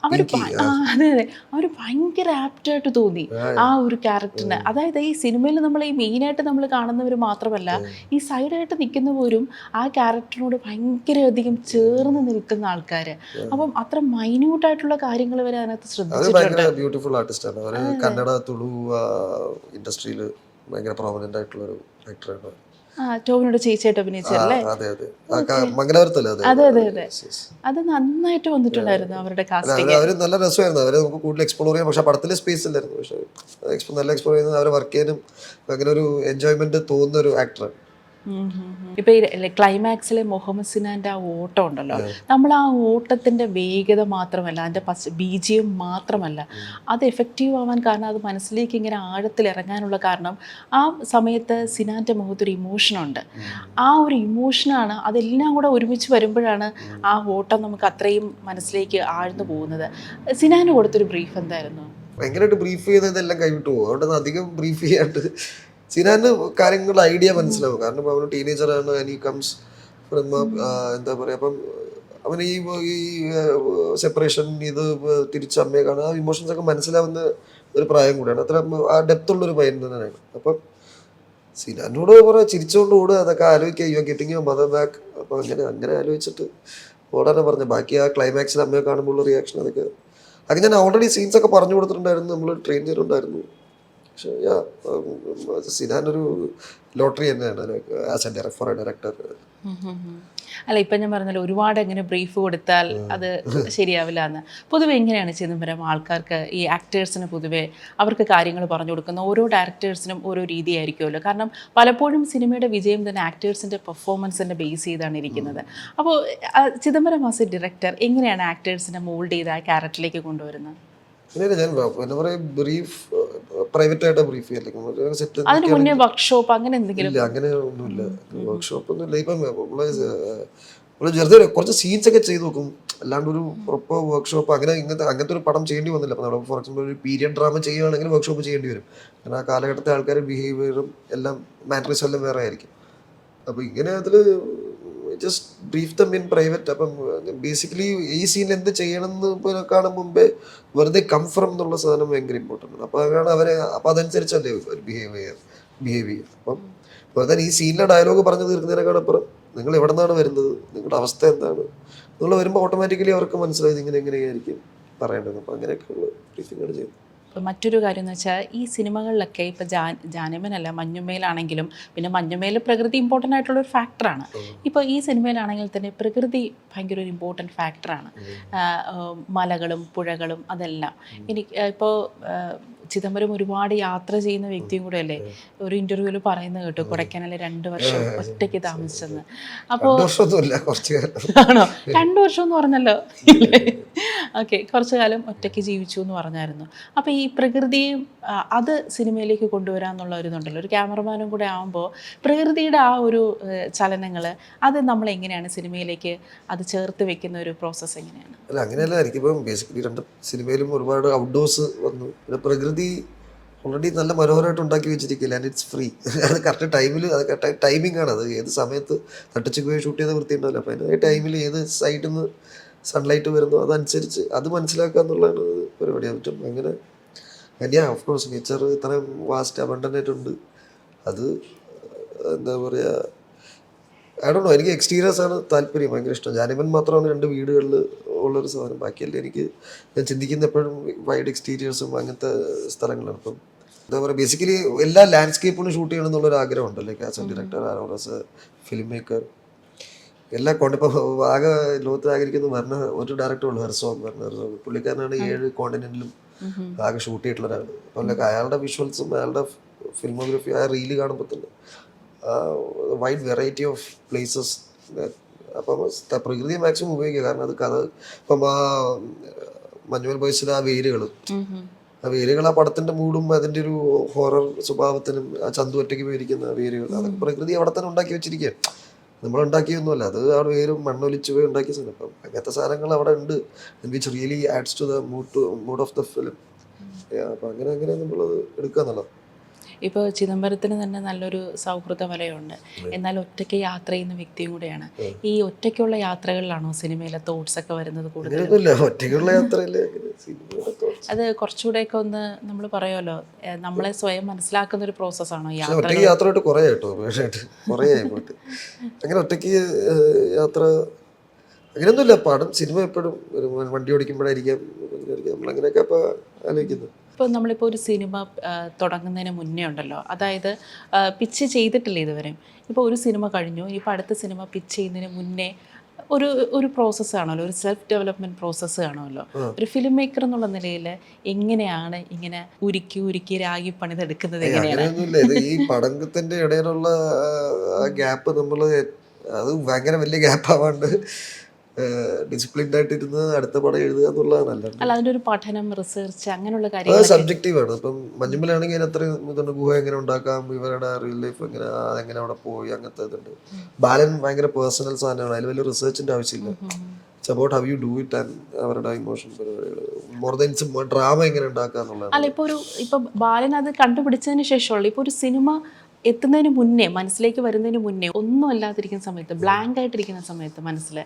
അതെ അതെ, അവർ ഭയങ്കര ആപ്റ്റായിട്ട് തോന്നി ആ ഒരു ക്യാരക്ടറിന്. അതായത് ഈ സിനിമയിൽ നമ്മൾ ഈ മെയിനായിട്ട് നമ്മൾ കാണുന്നവർ മാത്രമല്ല, ഈ സൈഡായിട്ട് നിൽക്കുന്നവരും ആ ക്യാരക്ടറിനോട് ഭയങ്കരധികം ചേർന്ന് നിൽക്കുന്ന ആൾക്കാർ. അപ്പം അത്ര മൈന്യൂട്ടായിട്ടുള്ള കാര്യങ്ങൾ വരെ അതിനകത്ത് ശ്രദ്ധിച്ചിട്ടുണ്ട്. ബ്യൂട്ടിഫുൾ ആർട്ടിസ്റ്റാണ് അവർ. കന്നഡ തുളു ഇൻഡസ്ട്രിയിൽ ഭയങ്കര പ്രോമിനൻ്റ് ആയിട്ടുള്ളൊരു ആക്ടറാണ്. ടോവിനോട് ചേച്ചിയായിട്ട് അഭിനയിച്ചല്ലേ? അതെ അതെ മംഗലാപുരത്തല്ലേ? അതെ അതെ അതെ അതെ, അത് നന്നായിട്ട് വന്നിട്ടുണ്ടായിരുന്നു അവരുടെ കാസ്റ്റിംഗ്. അവര് നല്ല രസമായിരുന്നു, അവരെ നമുക്ക് കൂടുതൽ എക്സ്പ്ലോർ ചെയ്യാം. പക്ഷെ പടത്തിൽ സ്പേസ് ഇല്ലായിരുന്നു. പക്ഷെ നല്ല എക്സ്പ്ലോർ ചെയ്യുന്നത്, അവരെ വർക്ക് ചെയ്യാനും അങ്ങനെ ഒരു എൻജോയ്മെന്റ് തോന്നുന്ന ഒരു ആക്ടറാണ്. ഇപ്പൊ ഈ ക്ലൈമാക്സിലെ മുഹമ്മദ് സിനാന്റെ ആ ഓട്ടം ഉണ്ടല്ലോ, നമ്മൾ ആ ഓട്ടത്തിന്റെ വേഗത മാത്രമല്ല, അതിന്റെ BGM മാത്രമല്ല, അത് എഫക്റ്റീവ് ആവാൻ കാരണം, അത് മനസ്സിലേക്ക് ഇങ്ങനെ ആഴത്തിൽ ഇറങ്ങാനുള്ള കാരണം, ആ സമയത്ത് സിനാന്റെ മുഖത്തൊരു ഇമോഷനുണ്ട്. ആ ഒരു ഇമോഷനാണ്, അതെല്ലാം കൂടെ ഒരുമിച്ച് വരുമ്പോഴാണ് ആ ഓട്ടം നമുക്ക് അത്രയും മനസ്സിലേക്ക് ആഴ്ന്നു പോകുന്നത്. സിനാന് കൊടുത്തൊരു ബ്രീഫ് എന്തായിരുന്നു? ഭയങ്കരമായിട്ട് ബ്രീഫ് ചെയ്തതെല്ലാം കൈവിട്ടു പോകും. അതുകൊണ്ട് അധികം ബ്രീഫ് ചെയ്യാണ്ട് സിനാന് കാര്യങ്ങളുടെ ഐഡിയ മനസ്സിലാവും. കാരണം അവന് ടീനേജറാണ്, ആൻഡ് കംസ് ഫ്രം എന്താ പറയുക, അപ്പം അവന് ഈ സെപ്പറേഷൻ, ഇത് തിരിച്ച് അമ്മയെ കാണുക, ആ ഇമോഷൻസ് ഒക്കെ മനസ്സിലാവുന്ന ഒരു പ്രായം കൂടിയാണ്. അത്ര ആ ഡെപ്ത് ഉള്ളൊരു മൈൻഡ് തന്നെയാണ്. അപ്പം സിനാനോട് പറയാം ചിരിച്ചുകൊണ്ട് ഓടുക, അതൊക്കെ ആലോചിക്കുക, you are getting your mother back. അപ്പം അങ്ങനെ ആലോചിച്ചിട്ട് ഓടാനാണ് പറഞ്ഞത്. ബാക്കി ആ ക്ലൈമാക്സിൽ അമ്മയെ കാണുമ്പോൾ ഉള്ള റിയാക്ഷൻ, അതൊക്കെ ഞാൻ ഓൾറെഡി സീൻസ് ഒക്കെ പറഞ്ഞു കൊടുത്തിട്ടുണ്ടായിരുന്നു, നമ്മൾ ട്രെയിൻ ചെയ്തിട്ടുണ്ടായിരുന്നു. പക്ഷേ സിനാൻ ഒരു ലോട്ടറി തന്നെയാണ് as a for a director. അല്ല, ഇപ്പം ഞാൻ പറഞ്ഞല്ലോ, ഒരുപാട് എങ്ങനെ ബ്രീഫ് കൊടുത്താൽ അത് ശരിയാവില്ല എന്ന്. പൊതുവെ എങ്ങനെയാണ് ചിദംബരം ആൾക്കാർക്ക്, ഈ ആക്ടേഴ്സിന് പൊതുവെ അവർക്ക് കാര്യങ്ങൾ പറഞ്ഞു കൊടുക്കുന്ന, ഓരോ ഡയറക്ടേഴ്സിനും ഓരോ രീതിയായിരിക്കുമല്ലോ. കാരണം പലപ്പോഴും സിനിമയുടെ വിജയം തന്നെ ആക്ടേഴ്സിൻ്റെ പെർഫോമൻസിൻ്റെ ബേസ് ചെയ്താണ് ഇരിക്കുന്നത്. അപ്പോൾ ചിദംബരം ആസ് എ ഡയറക്ടർ എങ്ങനെയാണ് ആക്ടേഴ്സിനെ മോൾഡ് ചെയ്ത് ആ ക്യാരക്ടറിലേക്ക് കൊണ്ടുവരുന്നത്? ഞാൻ എന്താ പറയുക, ബ്രീഫ് പ്രൈവറ്റ് ആയിട്ട് ബ്രീഫ് ചെയ്യല്ലേ, സെറ്റ് അതിന് മുന്നേ വർക്ക്ഷോപ്പ് അങ്ങനെ എന്തെങ്കിലും? ഇല്ല, അങ്ങനെ ഒന്നുമില്ല, വർക്ക്ഷോപ്പ് ഒന്നുമില്ല. ഇപ്പം നമ്മള് ചെറുതെ കുറച്ച് സീൻസ് ഒക്കെ ചെയ്ത് നോക്കും, അല്ലാണ്ട് ഒരു പ്രോപ്പർ വർക്ക്ഷോപ്പ് അങ്ങനത്തെ ഒരു പടം ചെയ്യേണ്ടി വന്നില്ല. അപ്പം നമ്മൾ ഫോർ എക്സാമ്പിൾ ഒരു പീരിയഡ് ഡ്രാമ ചെയ്യുകയാണെങ്കിൽ വർക്ക്ഷോപ്പ് ചെയ്യേണ്ടി വരും. കാരണം ആ കാലഘട്ടത്തെ ആൾക്കാർ ബിഹേവിയറും എല്ലാം മാനറിസം എല്ലാം വേറെ ആയിരിക്കും. അപ്പോൾ ഇങ്ങനെ അതിൽ just brief them in private. അപ്പം ബേസിക്കലി ഈ സീൻ എന്ത് ചെയ്യണമെന്ന് കാണും മുമ്പേ വെറുതെ കം ഫ്രം എന്നുള്ള സാധനം ഭയങ്കര ഇമ്പോർട്ടൻ്റ് ആണ്. അപ്പോൾ അതാണ് അവരെ, അപ്പം അതനുസരിച്ചല്ലേ ബിഹേവ് ചെയ്യുക. അപ്പം വെറുതെ ഈ സീനിലെ ഡയലോഗ് പറഞ്ഞു തീർക്കുന്നതിനേക്കാളപ്പുറം നിങ്ങൾ എവിടെ നിന്നാണ് വരുന്നത്, നിങ്ങളുടെ അവസ്ഥ എന്താണ് നിങ്ങൾ വരുമ്പോൾ ഓട്ടോമാറ്റിക്കലി അവർക്ക് മനസ്സിലായത് എങ്ങനെയായിരിക്കും പറയേണ്ടത്. അപ്പം അങ്ങനെയൊക്കെയുള്ള ബ്രീഫിങ്ങാണ് ചെയ്യുന്നത്. ഇപ്പം മറ്റൊരു കാര്യം എന്ന് വെച്ചാൽ, ഈ സിനിമകളിലൊക്കെ ഇപ്പം ജാനമനല്ല, മഞ്ഞുമേലാണെങ്കിലും, പിന്നെ മഞ്ഞുമേൽ പ്രകൃതി ഇമ്പോർട്ടൻ്റ് ആയിട്ടുള്ളൊരു ഫാക്ടറാണ്. ഇപ്പോൾ ഈ സിനിമയിലാണെങ്കിൽ തന്നെ പ്രകൃതി ഭയങ്കര ഒരു ഇമ്പോർട്ടൻറ്റ് ഫാക്ടറാണ്. മലകളും പുഴകളും അതെല്ലാം. എനിക്ക് ഇപ്പോൾ ചിദംബരം ഒരുപാട് യാത്ര ചെയ്യുന്ന വ്യക്തിയും കൂടെ അല്ലേ? ഒരു ഇൻ്റർവ്യൂവിൽ പറയുന്നത് കേട്ടു, കൊടൈക്കനാലിൽ 2 വർഷം ഒറ്റയ്ക്ക് താമസിച്ചെന്ന്. അപ്പോൾ ആണോ? 2 വർഷം എന്ന് പറഞ്ഞല്ലോ. ഓക്കെ, കുറച്ചു കാലം ഒറ്റയ്ക്ക് ജീവിച്ചു എന്ന് പറഞ്ഞായിരുന്നു. അപ്പോൾ ഈ പ്രകൃതിയും അത് സിനിമയിലേക്ക് കൊണ്ടുവരാമെന്നുള്ള ഒരു ഇതുണ്ടല്ലോ, ഒരു ക്യാമറമാനും കൂടെ ആകുമ്പോൾ പ്രകൃതിയുടെ ആ ഒരു ചലനങ്ങൾ, അത് നമ്മൾ എങ്ങനെയാണ് സിനിമയിലേക്ക് അത് ചേർത്ത് വെക്കുന്ന ഒരു പ്രോസസ്സ് എങ്ങനെയാണ്? അല്ല, അങ്ങനെയല്ല. എനിക്കിപ്പം ബേസിക്കലി 2 സിനിമയിലും ഒരുപാട് ഔട്ട്ഡോഴ്സ് വന്നു. പിന്നെ പ്രകൃതി ഓൾറെഡി നല്ല മനോഹരമായിട്ട് ഉണ്ടാക്കി വെച്ചിരിക്കില്ല, ആൻഡ് ഇറ്റ്സ് ഫ്രീ. അത് കറക്റ്റ് ടൈമിൽ, അത് കറക്റ്റ് ടൈമിംഗ് ആണ്. അത് ഏത് സമയത്ത് തട്ടിച്ച് പോയി ഷൂട്ട് ചെയ്ത വൃത്തി ഉണ്ടാവില്ല. അപ്പോൾ അതിൻ്റെ ടൈമിൽ ഏത് സൈഡിൽ നിന്ന് സൺലൈറ്റ് വരുന്നു അതനുസരിച്ച് അത് മനസ്സിലാക്കുക എന്നുള്ളതാണ് പരിപാടി. പറ്റും അങ്ങനെ തന്നെയാണ്. ഓഫ് കോഴ്സ് നേച്ചർ ഇത്രയും വാസ്റ്റ് അബണ്ടൻ്റ് ആയിട്ടുണ്ട്. അത് എന്താ പറയുക, ഐ ഡോണ്ട് നോ, എനിക്ക് എക്സ്റ്റീരിയേഴ്സ് ആണ് താല്പര്യം, ഭയങ്കര ഇഷ്ടം. ജാനിമൻ മാത്രമാണ് 2 വീടുകളിൽ ഉള്ളൊരു സാധനം. ബാക്കിയല്ല എനിക്ക് ഞാൻ ചിന്തിക്കുന്ന എപ്പോഴും വൈഡ് എക്സ്റ്റീരിയേഴ്സും അങ്ങനത്തെ സ്ഥലങ്ങളാണ്. അപ്പം എന്താ പറയുക, ബേസിക്കലി എല്ലാ ലാൻഡ്സ്കേപ്പും ഷൂട്ട് ചെയ്യണം എന്നുള്ളൊരു ആഗ്രഹമുണ്ട്. Like as a director as A film maker എല്ലാം കൊണ്ട്. ഇപ്പോൾ ആകെ ലോകത്ത് ആഗ്രഹിക്കുന്ന പറഞ്ഞ ഒരു ഡയറക്ടറുള്ളൂ, ഹെർസോഗ്. പുള്ളിക്കാരനാണ് 7 കോണ്ടിനെന്റിലും ആകെ ഷൂട്ട് ചെയ്തിട്ടുള്ള ഒരാൾ. അപ്പം അയാളുടെ വിഷ്വൽസും അയാളുടെ ഫിലിമോഗ്രഫി ആ റീല് കാണുമ്പോൾ തന്നെ വൈഡ് വെറൈറ്റി ഓഫ് പ്ലേസസ്. അപ്പം പ്രകൃതിയെ മാക്സിമം ഉപയോഗിക്കുക. കാരണം അത് കഥ ഇപ്പം ആ മഞ്ഞുമൽ ബോയ്സിലെ ആ വേരുകൾ ആ പടത്തിന്റെ മൂടും അതിൻ്റെ ഒരു ഹൊറർ സ്വഭാവത്തിനും, ആ ചന്തു ഒറ്റയ്ക്ക് പോയിരിക്കുന്ന വേരുകൾ, അതൊക്കെ പ്രകൃതി അവിടെ തന്നെ ഉണ്ടാക്കി വെച്ചിരിക്കുക. നമ്മളുണ്ടാക്കിയൊന്നുമല്ല, അത് ആ വേരും മണ്ണൊലിച്ച് പോയി ഉണ്ടാക്കിയ സാധനം. അപ്പം അങ്ങനത്തെ സാധനങ്ങൾ അവിടെ ഉണ്ട്, which really adds to the mood of the film. അപ്പം അങ്ങനെ നമ്മളത് എടുക്കുക എന്നുള്ളത്. ഇപ്പോൾ ചിദംബരത്തിന് തന്നെ നല്ലൊരു സൗഹൃദ വലയമുണ്ട്, എന്നാൽ ഒറ്റയ്ക്ക് യാത്ര ചെയ്യുന്ന വ്യക്തിയും കൂടെയാണ്. ഈ ഒറ്റയ്ക്കുള്ള യാത്രകളിലാണോ സിനിമയിലെ തോട്ട്സ് ഒക്കെ വരുന്നത് കൂടുതൽ? ഒറ്റയ്ക്കുള്ള യാത്രയില് അത് കുറച്ചുകൂടെയൊക്കെ ഒന്ന് നമ്മൾ പറയുമല്ലോ, നമ്മളെ സ്വയം മനസ്സിലാക്കുന്ന ഒരു പ്രോസസ്സാണോ യാത്ര? ഒറ്റയ്ക്ക് യാത്രയായിട്ട് കുറേ ആയിട്ടോ, കുറേ ആയി പോയിട്ട്. അങ്ങനെ ഒറ്റയ്ക്ക് യാത്ര അങ്ങനെയൊന്നുമില്ല. പടം സിനിമ എപ്പോഴും ഒരു വണ്ടി ഓടിക്കുമ്പോഴായിരിക്കാം നമ്മളങ്ങനെയൊക്കെ അപ്പോൾ ആലോചിക്കുന്നത്. ഇപ്പോൾ നമ്മളിപ്പോൾ ഒരു സിനിമ തുടങ്ങുന്നതിന് മുന്നേ ഉണ്ടല്ലോ, അതായത് പിച്ച് ചെയ്തിട്ടില്ല ഇതുവരെ. ഇപ്പോൾ ഒരു സിനിമ കഴിഞ്ഞു, ഇപ്പോൾ അടുത്ത സിനിമ പിച്ച് ചെയ്യുന്നതിന് മുന്നേ ഒരു പ്രോസസ്സ് ആണല്ലോ, ഒരു സെൽഫ് ഡെവലപ്മെൻറ്റ് പ്രോസസ്സ് കാണുമല്ലോ. ഒരു ഫിലിം മേക്കർ എന്നുള്ള നിലയിൽ എങ്ങനെയാണ് ഇങ്ങനെ ഉരുക്കി രാഗി പണിതെടുക്കുന്നത്? എങ്ങനെയാണ്? അങ്ങനെയൊന്നുമില്ല. ഇത് ഈ പഠനത്തിന്റെ ഇടയിലുള്ള ഗ്യാപ്പ് നമ്മള് അത് ഭയങ്കര വലിയ ഗ്യാപ്പ് ആവാണ്ട് ഡിസിപ്ലിൻഡ് ആയിട്ടിരുന്ന് അടുത്ത പടം എഴുതുക എന്നുള്ളതാണ്. അല്ല, അതിൻ്റെ ഒരു പഠനം, റിസർച്ച്, അങ്ങനെയുള്ള അത് കാര്യങ്ങൾ സബ്ജക്റ്റീവ് ആണ്. ഇപ്പം മഞ്ഞുമലാണെങ്കിൽ അതിന് അത്രയും ഇതുണ്ട്. ഗുഹ എങ്ങനെ ഉണ്ടാക്കാം, ഇവരുടെ റിയൽ ലൈഫ് എങ്ങനെ, അതെങ്ങനെ അവിടെ പോയി, അങ്ങനത്തെ ഇതുണ്ട്. ബാലൻ ഭയങ്കര പേഴ്സണൽ സാധനമാണ്, അതിൽ വലിയ റിസർച്ചിന്റെ ആവശ്യമില്ല. It's about how you do it and അവരുടെ ഇമോഷൻ മോർ ദാൻ ഡ്രാമ എങ്ങനെ ഉണ്ടാക്കുക എന്നുള്ളതാണ്. അല്ല, ഇപ്പോൾ ബാലൻ അത് കണ്ടുപിടിച്ചതിന് ശേഷമുള്ള ഇപ്പോൾ ഒരു സിനിമ എത്തുന്നതിന് മുന്നേ, മനസ്സിലേക്ക് വരുന്നതിന് മുന്നേ, ഒന്നും അല്ലാതിരിക്കുന്ന സമയത്ത്, ബ്ലാങ്ക് ആയിട്ടിരിക്കുന്ന സമയത്ത് മനസ്സിൽ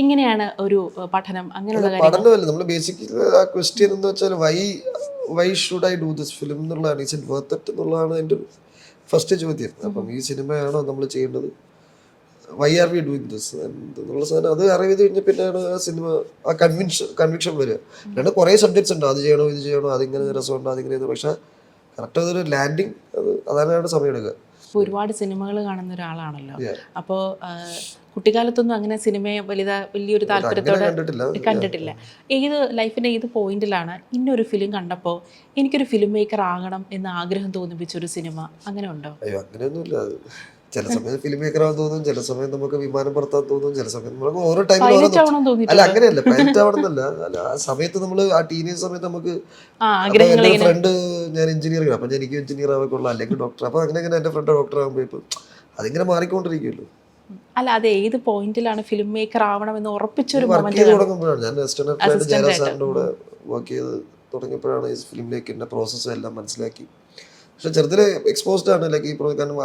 ഇങ്ങനെയാണ് ഒരു പഠനം, അങ്ങനെയുള്ള കാര്യങ്ങൾ? പഠനമല്ല, നമ്മൾ ബേസിക്കലി ആ ക്വസ്റ്റ്യൻ എന്ന് വെച്ചാൽ why should I do this film എന്നുള്ളതാണ്. ഈസ് ഇറ്റ് വർത്ത് ഇറ്റ് എന്നുള്ളതാണ് എൻ്റെ ഫസ്റ്റ് ചോദ്യം. അപ്പം ഈ സിനിമയാണോ നമ്മൾ ചെയ്യേണ്ടത്, why are we doing this എന്നുള്ള സാധനം അത് അറിവ് കഴിഞ്ഞാൽ പിന്നെയാണ് ആ സിനിമ ആ കൺവിക്ഷൻ വരിക. അല്ലാണ്ട് കുറേ സബ്ജക്ട്സ് ഉണ്ട്, അത് ചെയ്യണോ ഇത് ചെയ്യണോ, അതിങ്ങനെ രസമുണ്ടോ അതിങ്ങനെ, പക്ഷെ കറക്റ്റ് അതൊരു ലാൻഡിങ് അതാണ് സമയം എടുക്കുക. ഒരുപാട് സിനിമകൾ കാണുന്ന ഒരാളാണല്ലോ, അപ്പോൾ കുട്ടിക്കാലത്തൊന്നും അങ്ങനെ സിനിമയെ വലിയൊരു താല്പര്യത്തോടെ കണ്ടിട്ടില്ല. ലൈഫിൻ്റെ ഏത് പോയിന്റിലാണ് ഇന്നൊരു ഫിലിം കണ്ടപ്പോൾ എനിക്കൊരു ഫിലിം മേക്കർ ആകണം എന്ന് ആഗ്രഹം തോന്നിപ്പിച്ച ഒരു സിനിമ അങ്ങനെ ഉണ്ടോ? അയ്യോ, അങ്ങനെയൊന്നുമില്ല. ചില സമയം ഫിലിം മേക്കറാവാൻ തോന്നും, ചില സമയം നമുക്ക് വിമാനം പറത്താൻ തോന്നും, ചില സമയം നമുക്ക് ഓരോ ടൈമിൽ. അല്ല, അങ്ങനെയല്ല, പൈലറ്റ് ആവണമെന്നല്ല. അല്ല, ആ സമയത്ത് നമ്മൾ ആ ടീനേജ് സമയത്ത് നമുക്ക് എൻ്റെ ഫ്രണ്ട് ഞാൻ എഞ്ചിനീയറിംഗ്, അപ്പൊ എനിക്ക് എഞ്ചിനീയർ ആവാനുള്ള, അല്ലെങ്കിൽ ഡോക്ടർ, അപ്പൊ അങ്ങനെ എൻ്റെ ഫ്രണ്ട് ഡോക്ടർ ആകുമ്പോൾ ഇപ്പം അതിങ്ങനെ മാറിക്കൊണ്ടിരിക്കുമല്ലോ. അല്ല, അത് ഏത് പോയിന്റിലാണ് ഫിലിം മേക്കർ ആവണമെന്ന് ഉറപ്പിച്ചൊരു വർക്ക് ചെയ്ത് തുടങ്ങുമ്പോഴാണ്. ഞാൻ അസിസ്റ്റന്റ് ജയരാജ് സാറിൻ്റെ കൂടെ വർക്ക് ചെയ്ത് തുടങ്ങിയപ്പോഴാണ് ഈ ഫിലിം മേക്കിന്റെ പ്രോസസ്സും എല്ലാം മനസ്സിലാക്കി. പക്ഷെ ചെറുതിലെ എക്സ്പോസ്ഡ് ആണ്. ലൈക്ക് ഈ കാരണം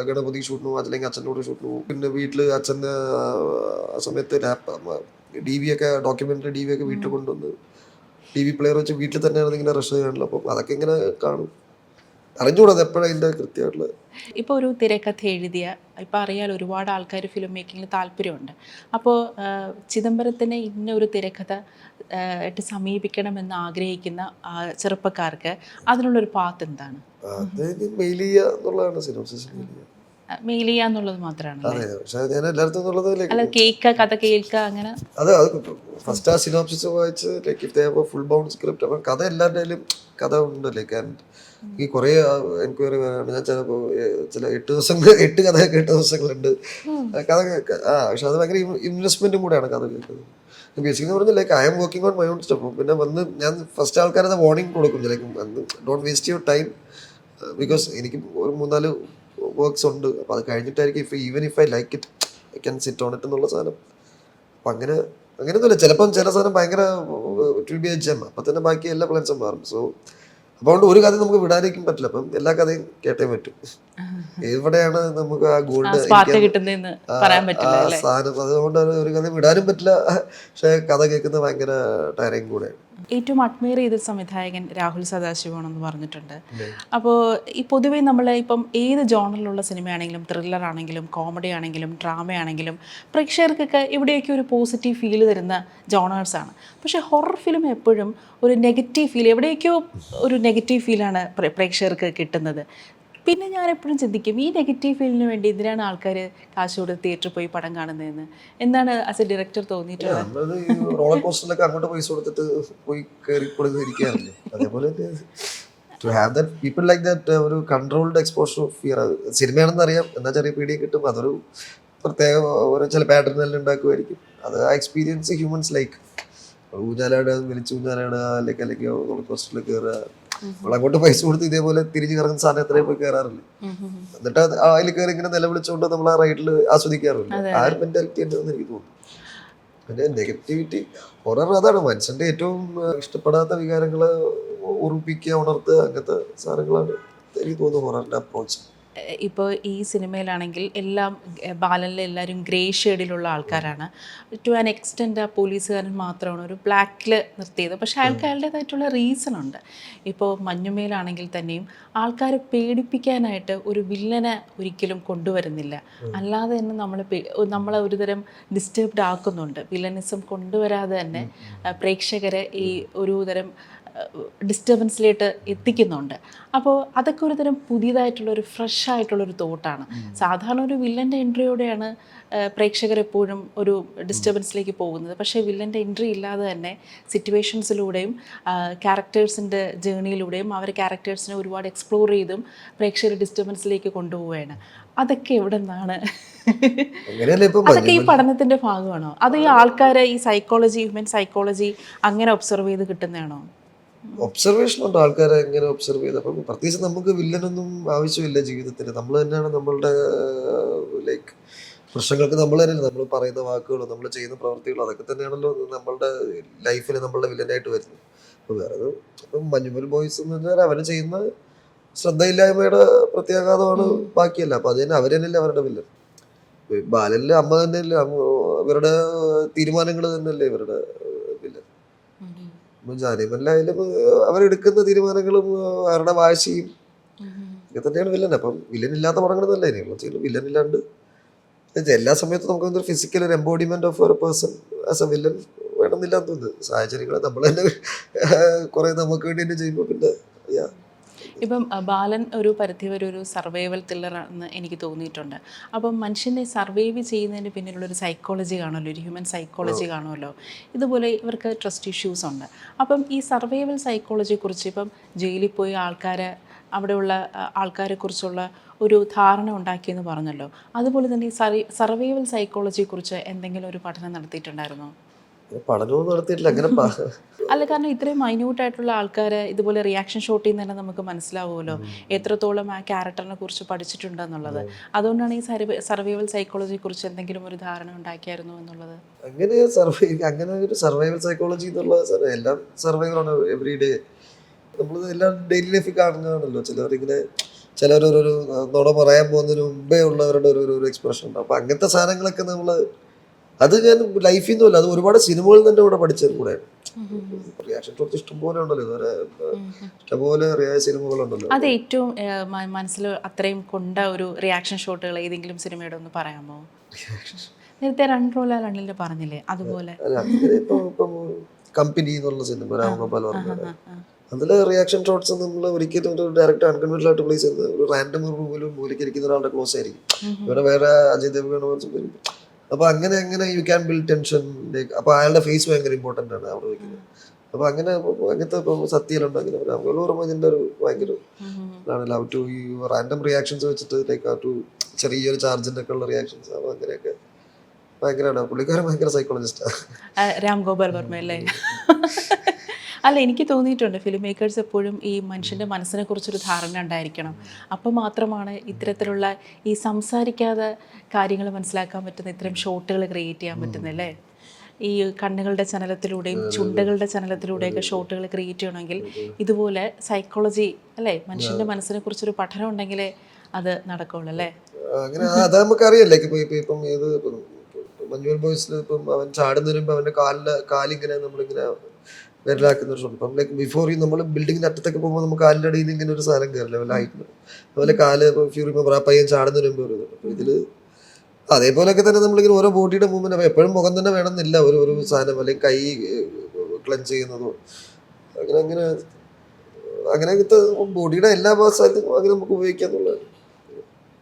ഗണപതി ഷൂട്ടിന് പോകും, അല്ലെങ്കിൽ അച്ഛൻ്റെ കൂടെ ഷൂട്ടിന് പോകും. പിന്നെ വീട്ടിൽ അച്ഛൻ്റെ ആ സമയത്ത് DV ഒക്കെ, ഡോക്യുമെൻ്ററി DV ഒക്കെ വീട്ടിൽ കൊണ്ടുവന്ന് TV പ്ലെയർ വെച്ച് വീട്ടിൽ തന്നെയാണ് ഇങ്ങനെ റഷ് ചെയ്യാണല്ലോ. അപ്പം അതൊക്കെ ഇങ്ങനെ കാണും, അറിഞ്ഞുകൂടാ എപ്പോഴാണ് അതിൻ്റെ കൃത്യമായിട്ടുള്ള. ഇപ്പോൾ ഒരു തിരക്കഥ എഴുതിയ, ഇപ്പോൾ അറിയാലോ ഒരുപാട് ആൾക്കാർ ഫിലിം മേക്കിങ്ങിൽ താല്പര്യമുണ്ട്. അപ്പോൾ ചിദംബരത്തിനെ ഇന്ന ഒരു തിരക്കഥ ആയിട്ട് സമീപിക്കണമെന്ന് ആഗ്രഹിക്കുന്ന ചെറുപ്പക്കാർക്ക് അതിനുള്ളൊരു പാത്ത് എന്താണ്? മെയിൽ ചെയ്യുക എന്നുള്ളതാണ്. സിനോപ്സിസ് മെയിൽ ചെയ്യുക എന്നുള്ളത് മാത്രമാണ്. അതെ, പക്ഷെ ഞാൻ എല്ലായിടത്തും എന്നുള്ളത് അല്ല, കഥ കേൾക്കുക അങ്ങനെ. അത് ഫസ്റ്റ് ആ സിനോപ്സിസ് വായിച്ച് like if they have A full bound script, അപ്പം കഥ എല്ലാവരുടെയും കഥ ഉണ്ട്. ലൈക്ക് ആൻഡ് ഈ കുറേ എൻക്വയറി വരാണ്. ഞാൻ ചിലപ്പോൾ ചില 8 കഥയൊക്കെ 8 ദിവസങ്ങളുണ്ട് കഥ. പക്ഷെ അത് ഭയങ്കര ഇൻവെസ്റ്റ്മെന്റും കൂടെയാണ് കഥ കേൾക്കുന്നത്. ബേസിക്കലി പറഞ്ഞാൽ like I am working on my own stuff. പിന്നെ വന്ന് ഞാൻ ഫസ്റ്റ് ആൾക്കാരത് വാർണിംഗ് കൊടുക്കും, like don't waste your time, because എനിക്ക് ഒരു 3-4 വർക്ക്സ് ഉണ്ട്. അപ്പോൾ അത് കഴിഞ്ഞിട്ടായിരിക്കും even if I like it I can sit on it എന്നുള്ള സാധനം. അപ്പം അങ്ങനെയൊന്നുമില്ല. ചിലപ്പം ചില സാധനം ഭയങ്കര it will be a gem, അപ്പം തന്നെ ബാക്കി എല്ലാ പ്ലാൻസും മാറും. സോ അപ്പോൾ ഒരു കഥ നമുക്ക് വിടാതിരിക്കാൻ പറ്റില്ല. അപ്പം എല്ലാ കഥയും കേട്ടേ പറ്റും. എവിടെയാണ് നമുക്ക് ആ ഗോൾഡ് സാധനം, അതുകൊണ്ട് ഒരു കഥ വിടാനും പറ്റില്ല. പക്ഷെ കഥ കേൾക്കുന്നത് ഭയങ്കര ടയറിങ് കൂടെയാണ്. ഏറ്റവും അഡ്മയർ ചെയ്ത സംവിധായകൻ രാഹുൽ സദാശിവമാണെന്ന് പറഞ്ഞിട്ടുണ്ട്. അപ്പോൾ ഈ പൊതുവേ നമ്മൾ ഇപ്പം ഏത് ജോണറിലുള്ള സിനിമയാണെങ്കിലും, ത്രില്ലർ ആണെങ്കിലും, കോമഡി ആണെങ്കിലും, ഡ്രാമ ആണെങ്കിലും, പ്രേക്ഷകർക്കൊക്കെ ഇവിടെയൊക്കെ ഒരു പോസിറ്റീവ് ഫീൽ തരുന്ന ജോണേഴ്സാണ്. പക്ഷേ ഹൊറർ ഫിലിം എപ്പോഴും ഒരു നെഗറ്റീവ് ഫീൽ, എവിടെയൊക്കെയോ ഒരു നെഗറ്റീവ് ഫീലാണ് പ്രേക്ഷകർക്ക് കിട്ടുന്നത്. പിന്നെ ഞാൻ എപ്പോഴും ചിന്തിക്കും, ഈ നെഗറ്റീവ് ഫീലിന് വേണ്ടി എന്തിനാണ് ആൾക്കാർ കാശ് കൊടുത്ത് തിയേറ്ററിൽ പോയി പടം കാണുന്നതെന്ന്. എന്താണ് ആസ് എ ഡയറക്ടർ തോന്നിയിട്ടുള്ളത്? റോളർ കോസ്റ്ററിലൊക്കെ അങ്ങോട്ട് പൈസ കൊടുത്തിട്ട് പോയി കയറി കൊടുത്തിരിക്കാറില്ലേ, അതേപോലെ to have that people like that ഒരു കൺട്രോൾഡ് എക്സ്പോഷർ ഓഫ് ഫിയർ. സിനിമയാണെന്ന് അറിയാം, എന്നാൽ ചെറിയ പീഡിയെ കിട്ടും, അതൊരു പ്രത്യേക ഓരോ ചില പാറ്റേൺ എല്ലാം ഉണ്ടാക്കുമായിരിക്കും. അത് ആ എക്സ്പീരിയൻസ് ഹ്യൂമൻസ് ലൈക്ക് ഊഞ്ഞാലാടുക, വലിച്ച് ഊഞ്ഞാലാടുക, അല്ലെങ്കിൽ റോളർ കോസ്റ്ററിൽ കയറുക. നമ്മൾ അങ്ങോട്ട് പൈസ കൊടുത്ത് ഇതേപോലെ തിരിഞ്ഞു കറങ്ങുന്ന സാധനം എത്രയും പോയി കയറാറില്ല. എന്നിട്ട് അതിൽ കയറി ഇങ്ങനെ നിലവിളിച്ചുകൊണ്ട് നമ്മൾ ആ റൈഡിൽ ആസ്വദിക്കാറില്ല. ആ ഒരു മെന്റാലിറ്റി ഉണ്ടെന്ന് എനിക്ക് തോന്നുന്നു. പിന്നെ നെഗറ്റിവിറ്റി ഹൊറർ അതാണ്, മനുഷ്യന്റെ ഏറ്റവും ഇഷ്ടപ്പെടാത്ത വികാരങ്ങളെ ഉറപ്പിക്കുക, ഉണർത്തുക, അങ്ങനത്തെ സാധനങ്ങളാണ് എനിക്ക് തോന്നുന്നു ഹൊററിന്റെ അപ്രോച്ച്. ഇപ്പോൾ ഈ സിനിമയിലാണെങ്കിൽ എല്ലാം ബാലനിലെ എല്ലാവരും ഗ്രേ ഷെയ്ഡിലുള്ള ആൾക്കാരാണ്. ടു ആൻ എക്സ്റ്റെൻറ്റ് ആ പോലീസുകാരൻ മാത്രമാണ് ഒരു ബ്ലാക്കിൽ നിർത്തിയത്. പക്ഷേ അയാൾക്ക് അയാളുടേതായിട്ടുള്ള റീസൺ ഉണ്ട്. ഇപ്പോൾ മഞ്ഞുമേലാണെങ്കിൽ തന്നെയും ആൾക്കാരെ പേടിപ്പിക്കാനായിട്ട് ഒരു വില്ലനെ ഒരിക്കലും കൊണ്ടുവരുന്നില്ല. അല്ലാതെ തന്നെ നമ്മളെ ഒരുതരം ഡിസ്റ്റർബ്ഡ് ആക്കുന്നുണ്ട്. വില്ലനിസം കൊണ്ടുവരാതെ തന്നെ പ്രേക്ഷകരെ ഈ ഒരു തരം ഡിസ്റ്റർബൻസിലേക്ക് എത്തിക്കുന്നുണ്ട്. അപ്പോൾ അതൊക്കെ ഒരു തരം പുതിയതായിട്ടുള്ളൊരു ഫ്രഷ് ആയിട്ടുള്ളൊരു തോട്ടാണ്. സാധാരണ ഒരു വില്ലൻ്റെ എൻട്രിയോടെയാണ് പ്രേക്ഷകരെപ്പോഴും ഒരു ഡിസ്റ്റർബൻസിലേക്ക് പോകുന്നത്. പക്ഷേ വില്ലൻ്റെ എൻട്രി ഇല്ലാതെ തന്നെ സിറ്റുവേഷൻസിലൂടെയും ക്യാരക്ടേഴ്സിൻ്റെ ജേണിയിലൂടെയും അവർ ക്യാരക്ടേഴ്സിനെ ഒരുപാട് എക്സ്പ്ലോർ ചെയ്തും പ്രേക്ഷകർ ഡിസ്റ്റർബൻസിലേക്ക് കൊണ്ടുപോവുകയാണ്. അതൊക്കെ എവിടെ നിന്നാണ്? അതൊക്കെ ഈ പഠനത്തിൻ്റെ ഭാഗമാണോ? അത് ഈ ആൾക്കാരെ ഈ സൈക്കോളജി, ഹ്യൂമൻ സൈക്കോളജി അങ്ങനെ ഒബ്സർവ് ചെയ്ത് കിട്ടുന്നതാണോ? ഒബ്സർവേഷൻ ഉണ്ട്, ആൾക്കാരെ എങ്ങനെ ഒബ്സർവ് ചെയ്ത്. അപ്പം പ്രത്യേകിച്ച് നമുക്ക് വില്ലനൊന്നും ആവശ്യമില്ല ജീവിതത്തിൽ. നമ്മൾ തന്നെയാണ് നമ്മളുടെ ലൈക്ക് പ്രശ്നങ്ങൾക്ക് നമ്മൾ തന്നെയല്ലേ നമ്മൾ പറയുന്ന വാക്കുകളോ നമ്മൾ ചെയ്യുന്ന പ്രവൃത്തികളോ അതൊക്കെ തന്നെയാണല്ലോ നമ്മളുടെ ലൈഫിൽ നമ്മളുടെ വില്ലനായിട്ട് വരുന്നത്. അപ്പോൾ വേറെ ഇപ്പം മഞ്ഞുമൽ ബോയ്സ് എന്ന് പറഞ്ഞാൽ അവർ ചെയ്യുന്ന ശ്രദ്ധയില്ലായ്മയുടെ പ്രത്യാഘാതമാണ് ബാക്കിയല്ല. അപ്പം അത് തന്നെ അവർ തന്നെയല്ലേ അവരുടെ വില്ലൻ. ബാലനിലെ അമ്മ തന്നെയല്ലേ ഇവരുടെ തീരുമാനങ്ങൾ തന്നെയല്ലേ ഇവരുടെ വില്ലൻ. ജാനിമല്ലായാലും അവരെടുക്കുന്ന തീരുമാനങ്ങളും അവരുടെ വാശിയും ഇതൊക്കെ തന്നെയാണ് വില്ലൻ. അപ്പം വില്ലൻ ഇല്ലാത്ത പടങ്ങളൊന്നല്ല ഇനിയുള്ള വില്ലൻ ഇല്ലാണ്ട് എല്ലാ സമയത്തും നമുക്ക് ഫിസിക്കൽ ഒരു എംബോഡിമെന്റ് ഓഫ് ഒരു പേഴ്സൺ ആസ് എ വില്ലൻ വേണമെന്നില്ലാന്ന് തോന്നുന്നു. സാഹചര്യങ്ങൾ നമ്മൾ തന്നെ കുറെ നമുക്ക് വേണ്ടി തന്നെ ചെയ്യുമ്പോൾ പിന്നെ ഇപ്പം ബാലൻ ഒരു പരിധിവരെ ഒരു സർവൈവൽ ത്രില്ലറാണെന്ന് എനിക്ക് തോന്നിയിട്ടുണ്ട്. അപ്പം മനുഷ്യനെ സർവൈവ് ചെയ്യുന്നതിന് പിന്നിലുള്ളൊരു സൈക്കോളജി കാണുമല്ലോ, ഒരു ഹ്യൂമൻ സൈക്കോളജി കാണുമല്ലോ. ഇതുപോലെ ഇവർക്ക് ട്രസ്റ്റ് ഇഷ്യൂസ് ഉണ്ട്. അപ്പം ഈ സർവൈവൽ സൈക്കോളജിയെക്കുറിച്ച് ഇപ്പം ജയിലിൽ പോയി അവിടെയുള്ള ആൾക്കാരെക്കുറിച്ചുള്ള ഒരു ധാരണ ഉണ്ടാക്കിയെന്ന് പറഞ്ഞല്ലോ. അതുപോലെ തന്നെ ഈ സർവൈവൽ സൈക്കോളജിയെക്കുറിച്ച് എന്തെങ്കിലും ഒരു പഠനം നടത്തിയിട്ടുണ്ടായിരുന്നോ? പഠനവും നടത്തിയിട്ടില്ല അങ്ങനെ. അല്ല, കാരണം ഇത്രയും മൈന്യൂട്ടായിട്ടുള്ള ആൾക്കാർ ഇതുപോലെ റിയാക്ഷൻ ഷോട്ടിൽ നിന്ന് തന്നെ നമുക്ക് മനസ്സിലാവുമല്ലോ എത്രത്തോളം ആ ക്യാരക്ടറിനെ കുറിച്ച് പഠിച്ചിട്ടുണ്ടെന്നുള്ളത്. അതുകൊണ്ടാണ് ഈ സർവൈവൽ സൈക്കോളജിയെ കുറിച്ച് എന്തെങ്കിലും ഒരു ധാരണ ഉണ്ടാക്കിയായിരുന്നു എന്നുള്ളത്. അങ്ങനെ ഒരു സർവൈവൽ സൈക്കോളജി എന്നുള്ള എല്ലാം സർവൈവറാണ്. എവറി ഡേ നമ്മൾ എല്ലാം ഡെയിലി ലൈഫിൽ കാണുന്നതാണല്ലോ. ചിലരൊരു നുണ പറയാൻ പോകുന്നതിന് മുമ്പേ ഉള്ളവരുടെ ഒരു എക്സ്പ്രഷൻ ഉണ്ട്. അപ്പം അങ്ങനത്തെ സാധനങ്ങളൊക്കെ നമ്മൾ അത് ഞാൻ ലൈഫിൽ നിന്നുമല്ല, അത് ഒരുപാട് സിനിമകളിൽ തന്നെ ഇവിടെ പഠിച്ചത് കൂടെയാണ്. റിയാക്ഷൻ ഷോട്ട് ഇഷ്ടംപോലെ ഉണ്ടല്ലോ, ഇതുവരെ ഇഷ്ടംപോലെ സിനിമകളുണ്ടല്ലോ. അത് ഏറ്റവും മനസ്സിൽ അത്രയും കൊണ്ട ഒരു റിയാക്ഷൻ ഷോട്ടുകൾ ഏതെങ്കിലും സിനിമയുടെ ഒന്ന് പറയാമോ? നേരത്തെ രണ്ടു പറഞ്ഞില്ലേ അതുപോലെ. ഇപ്പം കമ്പനി എന്നുള്ള സിനിമ രാംഗോപാൽ പറഞ്ഞത്, അതിലെ റിയാക്ഷൻ ഷോട്ട്സ് നമ്മൾ ഒരിക്കലും ഒരു ഡയറക്റ്റ് അൺകൺവെൻഷണൽ ആയിട്ട് പ്ലേസ് ചെയ്യുന്നത് ഒരു റാൻഡം റൂമിലും മൂലക്കിരിക്കുന്ന ഒരാളുടെ ക്ലോസ് ആയിരിക്കും. ഇവിടെ വേറെ അജയ് ദേവ്ഗൺ വരും. അപ്പോൾ അങ്ങനെ യു ക്യാൻ ബിൽഡ് ടെൻഷൻ. അപ്പോൾ അയാളുടെ ഫേസ് ഭയങ്കര ഇമ്പോർട്ടൻ്റ് ആണ് അവിടെ വയ്ക്കുന്നത്. അപ്പോൾ അങ്ങനത്തെ ഇപ്പോൾ സത്യയിലുണ്ട്. അങ്ങനെ രാംഗോപാൽ പറയുമ്പോൾ ഇതിൻ്റെ ഒരു ഭയങ്കര ഇതാണ് ലവ് ടു ഈ റാൻഡം റിയാക്ഷൻസ് വെച്ചിട്ട് ലൈക്ക് ടു ചെറിയൊരു ചാർജിൻ്റെ ഒക്കെ ഉള്ള റിയാക്ഷൻസ്. അപ്പോൾ അങ്ങനെയൊക്കെ ഭയങ്കരമാണ്. പുള്ളിക്കാരൻ ഭയങ്കര സൈക്കോളജിസ്റ്റാണ് രാംഗോപാൽ വർമ്മ അല്ലേ? അല്ല, എനിക്ക് തോന്നിയിട്ടുണ്ട് ഫിലിം മേക്കേഴ്സ് എപ്പോഴും ഈ മനുഷ്യൻ്റെ മനസ്സിനെ കുറിച്ചൊരു ധാരണ ഉണ്ടായിരിക്കണം. അപ്പോൾ മാത്രമാണ് ഇത്തരത്തിലുള്ള ഈ സംസാരിക്കാതെ കാര്യങ്ങൾ മനസ്സിലാക്കാൻ പറ്റുന്ന ഇത്തരം ഷോട്ടുകൾ ക്രിയേറ്റ് ചെയ്യാൻ പറ്റുന്നല്ലേ. ഈ കണ്ണുകളുടെ ചലനത്തിലൂടെയും ചുണ്ടുകളുടെ ചലനത്തിലൂടെയൊക്കെ ഷോട്ടുകൾ ക്രിയേറ്റ് ചെയ്യണമെങ്കിൽ ഇതുപോലെ സൈക്കോളജി അല്ലേ, മനുഷ്യൻ്റെ മനസ്സിനെ കുറിച്ചൊരു പഠനം ഉണ്ടെങ്കിലേ അത് നടക്കുള്ളൂ അല്ലേ. അങ്ങനെ അത് നമുക്കറിയാം. ഇപ്പം ഏത് മഞ്ഞുമൽ ബോയ്സിൽ ഇപ്പം അവൻ ചാടുന്നതിന് മുമ്പ് അവൻ്റെ കാലിങ്ങനെ നമ്മളിങ്ങനെ വിരലാക്കുന്ന ഒരു ഷോട്ട്. ഇപ്പം ലൈക്ക് ബിഫോർ ഈ നമ്മൾ ബിൽഡിങ്ങിൻ്റെ അറ്റത്തൊക്കെ പോകുമ്പോൾ നമുക്ക് കാലിൻ്റെ അടിയിൽ നിന്ന് ഇങ്ങനെ ഒരു സാധനം കയറില്ല ഹൈറ്റിൽ. അതുപോലെ കാല് ഫ്യൂറി ആ പയ്യൻ ചാടുന്നതിന് മുമ്പ് വരുന്നത്. അപ്പോൾ ഇതിൽ അതേപോലെയൊക്കെ തന്നെ നമ്മളിങ്ങനെ ഓരോ ബോഡിയുടെ മൂവ്മെന്റ്. അപ്പോൾ എപ്പോഴും മുഖം തന്നെ വേണമെന്നില്ല ഒരു സാധനം, അല്ലെങ്കിൽ കൈ ക്ലഞ്ച് ചെയ്യുന്നതോ അങ്ങനത്തെ ബോഡിയുടെ എല്ലാ ഭാഗത്തും അങ്ങനെ നമുക്ക് ഉപയോഗിക്കാന്നുള്ളത്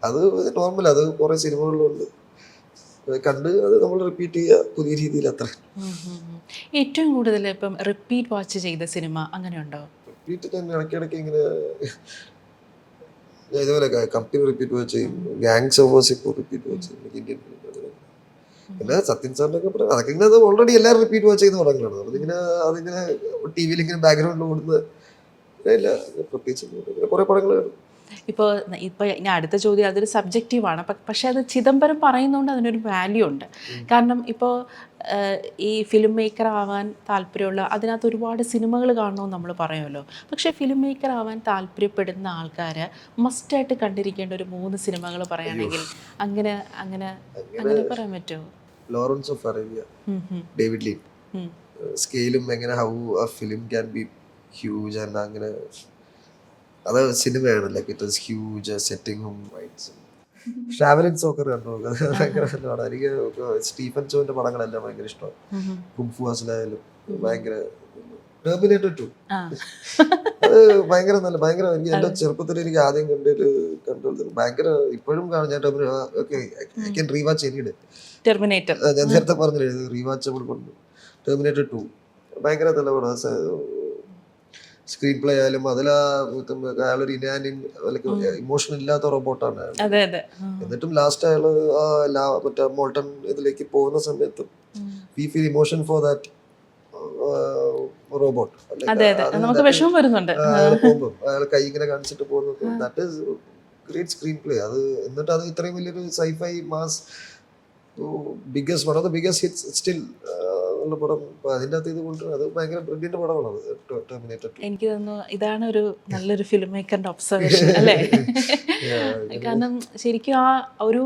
അത് നോർമൽ. അത് കുറേ സിനിമകളിലുണ്ട്, കണ്ട് അത് നമ്മൾ റിപ്പീറ്റ് ചെയ്യുക പുതിയ രീതിയിൽ. അത്ര ഏറ്റവും കൂടുതൽ ഇപ്പം റിപ്പീറ്റ് വാച്ച് ചെയ്ത സിനിമ അങ്ങനെയുണ്ടോ? റിപ്പീറ്റ് തന്നെ ഇടയ്ക്കിടയ്ക്ക് ഇങ്ങനെ ഇതുപോലെ കമ്പനി റിപ്പീറ്റ് വാച്ച് ചെയ്യും, gangs of Wasseypur repeat watch ചെയ്യും, ഇന്ത്യൻ പിന്നെ സത്യൻ സാറിൻ്റെ ഒക്കെ പറയാം. അതൊക്കെ ഇങ്ങനെ അത് ഓൾറെഡി എല്ലാവരും റിപ്പീറ്റ് വാച്ച് ചെയ്യുന്ന പടങ്ങളാണ്. അതിങ്ങനെ ടി വിയിൽ ഇങ്ങനെ ബാക്ക്ഗ്രൗണ്ടിൽ ഓടുന്നത് ഇല്ല. പ്രത്യേകിച്ച് കുറേ പടങ്ങൾ കാണും. ഇപ്പോൾ ഞാൻ അടുത്ത ചോദ്യം അതൊരു സബ്ജക്റ്റീവാണ്, പക്ഷേ അത് ചിദംബരം പറയുന്നതുകൊണ്ട് അതിനൊരു വാല്യൂ ഉണ്ട്. കാരണം ഇപ്പോൾ ഈ ഫിലിം മേക്കർ ആവാൻ താല്പര്യമുള്ള അതിനകത്ത് ഒരുപാട് സിനിമകൾ കാണണമെന്ന് നമ്മൾ പറയുമല്ലോ. പക്ഷേ ഫിലിം മേക്കർ ആവാൻ താല്പര്യപ്പെടുന്ന ആൾക്കാർ മസ്റ്റായിട്ട് കണ്ടിരിക്കേണ്ട ഒരു 3 സിനിമകൾ പറയുകയാണെങ്കിൽ അങ്ങനെ അങ്ങനെ അങ്ങനെ പറയാൻ പറ്റുമോ? Lawrence of Arabia, David Lean. സ്കെയിലും എങ്ങനെ how a film can be huge and അങ്ങനെ അത് സിനിമയാണ്. ലൈക്ക് ഇറ്റ് വാസ് ഹ്യൂജ് സെറ്റിങ്ങും റൈറ്റ്സും. ട്രാവലിംഗ് സോക്കർ കണ്ടു, ഭയങ്കര ഫിലിമാണ്. എനിക്ക് സ്റ്റീഫൻ ചോന്റെ പടങ്ങളെല്ലാം ഭയങ്കര ഇഷ്ടമാണ്. കുംഫു ഹസിലായാലും ഭയങ്കര ടെർമിനേറ്റർ 2 ആ അത് ഭയങ്കര നല്ല ഭയങ്കര എനിക്ക് എന്റെ ചെറുപ്പത്തിൽ എനിക്ക് ആദ്യം കണ്ടത് ഭയങ്കര ഇപ്പോഴും കാണാൻ ഞാൻ ഐ ക്യാൻ റീവാച്ച് എനിയുടെ ടെർമിനേറ്റർ. ഞാൻ നേരത്തെ പറഞ്ഞില്ലേ റീവാച്ചബിൾ കൊണ്ട് ടെർമിനേറ്റർ 2 ഭയങ്കര നല്ല പടം സ്ക്രീൻ പ്ലേ ആയാലും അതിലാ അയാളൊരു ഇമോഷൻ ഇല്ലാത്ത റോബോട്ടാണ് അയാൾ. അതെ അതെ. എന്നിട്ടും ലാസ്റ്റ് അയാള് മറ്റേ മോൾട്ടൺ ഇതിലേക്ക് പോകുന്ന സമയത്ത് we feel emotion for that robot. അതെ അതെ, നമുക്ക് വിഷമം വരുന്നുണ്ട്. അയാൾ പോകുമ്പോൾ അയാൾ കൈ ഇങ്ങനെ കാണിച്ചിട്ട് പോകുന്നത് that is great screenplay. അത് എന്നിട്ട് അത് ഇത്രയും വലിയൊരു sci-fi mass biggest one of the biggest hits still ഉള്ള പടം. അപ്പൊ അതിൻ്റെ അകത്ത് ഇത് കൊണ്ടുവരും അത് ഭയങ്കര ബ്രില്യന്റ് പടമാണ് അത് ടെർമിനേറ്റർ 2. എനിക്ക് തോന്നുന്നു ഇതാണ് ഒരു നല്ലൊരു ഫിലിം മേക്കറിന്റെ ഒബ്സർവേഷൻ അല്ലേ? കാരണം ശരിക്കും ആ ഒരു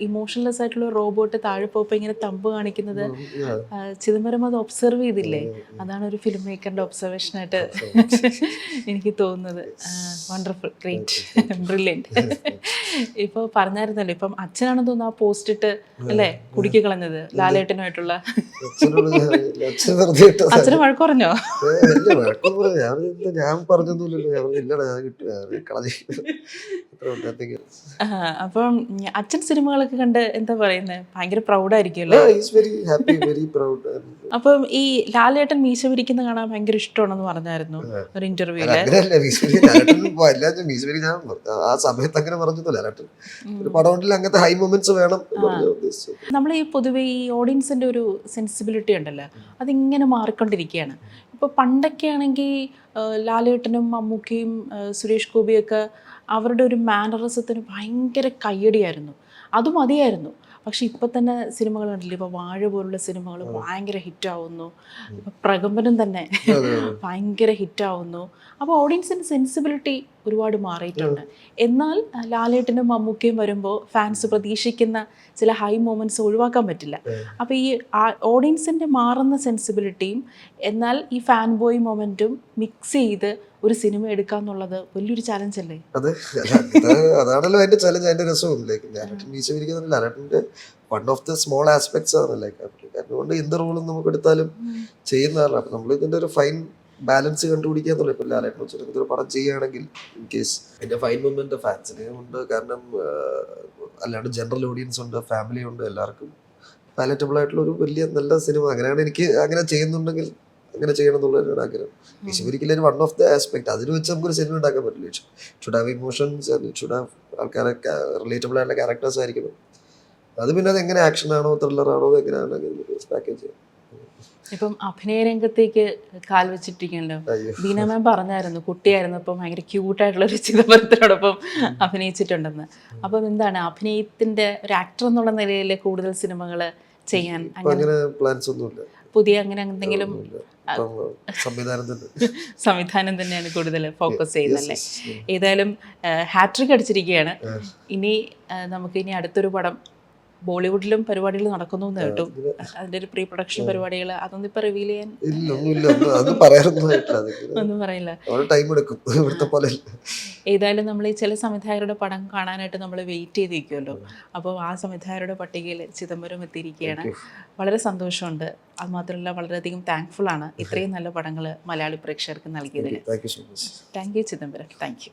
ഇമോഷൻലെസ് ആയിട്ടുള്ള റോബോട്ട് താഴെ പോയപ്പോ ഇങ്ങനെ തമ്പ് കാണിക്കുന്നത് ചിദംബരം അത് ഒബ്സർവ് ചെയ്തില്ലേ? അതാണ് ഒരു ഫിലിം മേക്കറിന്റെ ഒബ്സർവേഷൻ ആയിട്ട് എനിക്ക് തോന്നുന്നത്. Wonderful, great, brilliant. ഇപ്പോൾ പറഞ്ഞായിരുന്നല്ലോ, ഇപ്പം അച്ഛനാണെന്ന് തോന്നുന്നു ആ പോസ്റ്റ് ഇട്ട് അല്ലേ കുടുക്കി കളഞ്ഞത് ലാലേട്ടനുമായിട്ടുള്ള. അച്ഛന് വഴക്ക് പറഞ്ഞോ? ഞാൻ പറഞ്ഞൊന്നുമില്ലല്ലോ. അപ്പം അച്ഛൻ സിനിമകളൊക്കെ കണ്ട് എന്താ പറയുന്നത്, ഭയങ്കര പ്രൗഡായിരിക്കുമല്ലോ. അപ്പം ഈ ലാലേട്ടൻ മീശ പിരിക്കുന്ന കാണാൻ ഭയങ്കര ഇഷ്ടമാണെന്ന് പറഞ്ഞായിരുന്നു ഒരു ഇന്റർവ്യൂല്. ആ സമയത്ത് അങ്ങനെ പറഞ്ഞില്ല. പടമുണ്ടിൽ അങ്ങനത്തെ ഹൈ മൊമെന്റ്സ് വേണം. നമ്മൾ ഈ പൊതുവെ ഈ ഓഡിയൻസിന്റെ ഒരു സെൻസിബിലിറ്റി ഉണ്ടല്ലോ, അതിങ്ങനെ മാറിക്കൊണ്ടിരിക്കുകയാണ്. ഇപ്പോൾ പണ്ടൊക്കെ ആണെങ്കിൽ ലാലേട്ടനും മമ്മൂക്കയും സുരേഷ് ഗോപിയൊക്കെ അവരുടെ ഒരു മാനറിസത്തിന് ഭയങ്കര കയ്യടിയായിരുന്നു, അത് മതിയായിരുന്നു. പക്ഷെ ഇപ്പം തന്നെ സിനിമകൾ കണ്ടില്ലേ, ഇപ്പോൾ വാഴ പോലുള്ള സിനിമകൾ ഭയങ്കര ഹിറ്റാവുന്നു, ഇപ്പം പ്രകമ്പനം തന്നെ ഭയങ്കര ഹിറ്റാവുന്നു. അപ്പോൾ ഓഡിയൻസിൻ്റെ സെൻസിബിലിറ്റി ഒരുപാട് മാറിയിട്ടുണ്ട്. എന്നാൽ ലാലേട്ടനും മമ്മൂക്കയും വരുമ്പോൾ ഫാൻസ് പ്രതീക്ഷിക്കുന്ന ചില ഹൈ മൊമെൻറ്റ്സ് ഒഴിവാക്കാൻ പറ്റില്ല. അപ്പോൾ ഈ ഓഡിയൻസിൻ്റെ മാറുന്ന സെൻസിബിലിറ്റിയും എന്നാൽ ഈ ഫാൻ ബോയ് മൊമെൻറ്റും മിക്സ് ചെയ്ത് ഒരു സിനിമ എടുക്കുക എന്നുള്ളത് വലിയൊരു ചാലഞ്ച് അല്ലേ? അതാണല്ലോ അതിന്റെ ചലഞ്ച്, അതിന്റെ രസവും. ലാലേട്ടന്റെ one of the small aspects ആണ്. അതുകൊണ്ട് എന്ത് റോളും നമുക്ക് എടുത്താലും ചെയ്യുന്നതാണ്. അപ്പൊ നമ്മൾ ഇതിന്റെ ഒരു ഫൈൻ ബാലൻസ് കണ്ടുപിടിക്കുക എന്നുള്ളത്. ഇപ്പൊ ലാലേട്ടൻ വെച്ചിട്ട് ഇതൊരു പടം ചെയ്യുകയാണെങ്കിൽ ഇൻ കേസ് അതിന്റെ ഫൈൻ മൊമെന്റ് ഫാൻസിന് ഉണ്ട്. കാരണം അല്ലാണ്ട് ജനറൽ ഓഡിയൻസ് ഉണ്ട്, ഫാമിലി ഉണ്ട്, എല്ലാവർക്കും പാലറ്റബിൾ ആയിട്ടുള്ള ഒരു വലിയ നല്ല സിനിമ. അങ്ങനെയാണ് എനിക്ക് അങ്ങനെ ചെയ്യുന്നുണ്ടെങ്കിൽ അങ്ങനെ ചെയ്യണം എന്നുള്ളതാണ് ആഗ്രഹം. ഒരിക്കലും വൺ ഓഫ് ദ ആസ്പെക്ട് അതിന് വെച്ച് നമുക്കൊരു സിനിമ ഉണ്ടാക്കാൻ പറ്റില്ല. Should have emotions and should have ആൾക്കാരെ റിലേറ്റബിൾ ആയിട്ടുള്ള ക്യാരക്ടേഴ്സ് ആയിരിക്കണം. അത് പിന്നെ അത് എങ്ങനെ ആക്ഷൻ ആണോ ത്രില്ലർ ആണോ എങ്ങനെയാണെങ്കിൽ പാക്കേജ് ചെയ്യാം. ഇപ്പം അഭിനയ രംഗത്തേക്ക് കാൽ വെച്ചിട്ടിരിക്കണല്ലോ. ബീന മാം പറഞ്ഞായിരുന്നു കുട്ടിയായിരുന്നു അപ്പം ഭയങ്കര ക്യൂട്ടായിട്ടുള്ള ഒരു ചിദംബരത്തിനോടൊപ്പം അഭിനയിച്ചിട്ടുണ്ടെന്ന്. അപ്പം എന്താണ് അഭിനയത്തിന്റെ ഒരു ആക്ടർ എന്നുള്ള നിലയിൽ കൂടുതൽ സിനിമകൾ ചെയ്യാൻ അങ്ങനെ പ്ലാൻസ് ഒന്നുമില്ല. പുതിയ അങ്ങനെ എന്തെങ്കിലും സംവിധാനം തന്നെയാണ് കൂടുതൽ ഫോക്കസ് ചെയ്യുന്നല്ലേ? ഏതായാലും ഹാട്രിക് അടിച്ചിരിക്കുകയാണ്. ഇനി നമുക്ക് ഇനി അടുത്തൊരു പടം ബോളിവുഡിലും പരിപാടികൾ നടക്കുന്നു എന്ന് കേട്ടു. അതിന്റെ ഒരു പ്രീ പ്രൊഡക്ഷൻ പരിപാടികൾ അതൊന്നും ഇപ്പൊ റിവീൽ ചെയ്യാൻ ഒന്നും പറയില്ല. ഏതായാലും നമ്മൾ ഈ ചില സംവിധായകരുടെ പടം കാണാനായിട്ട് നമ്മൾ വെയിറ്റ് ചെയ്തിരിക്കുമല്ലോ. അപ്പോൾ ആ സംവിധായകരുടെ പട്ടികയിൽ ചിദംബരം എത്തിയിരിക്കുകയാണ്. വളരെ സന്തോഷമുണ്ട്. അത് മാത്രമല്ല വളരെയധികം താങ്ക്ഫുൾ ആണ് ഇത്രയും നല്ല പടങ്ങൾ മലയാളി പ്രേക്ഷകർക്ക് നൽകിയതിന്. Thank you Chidambaram. Thank you.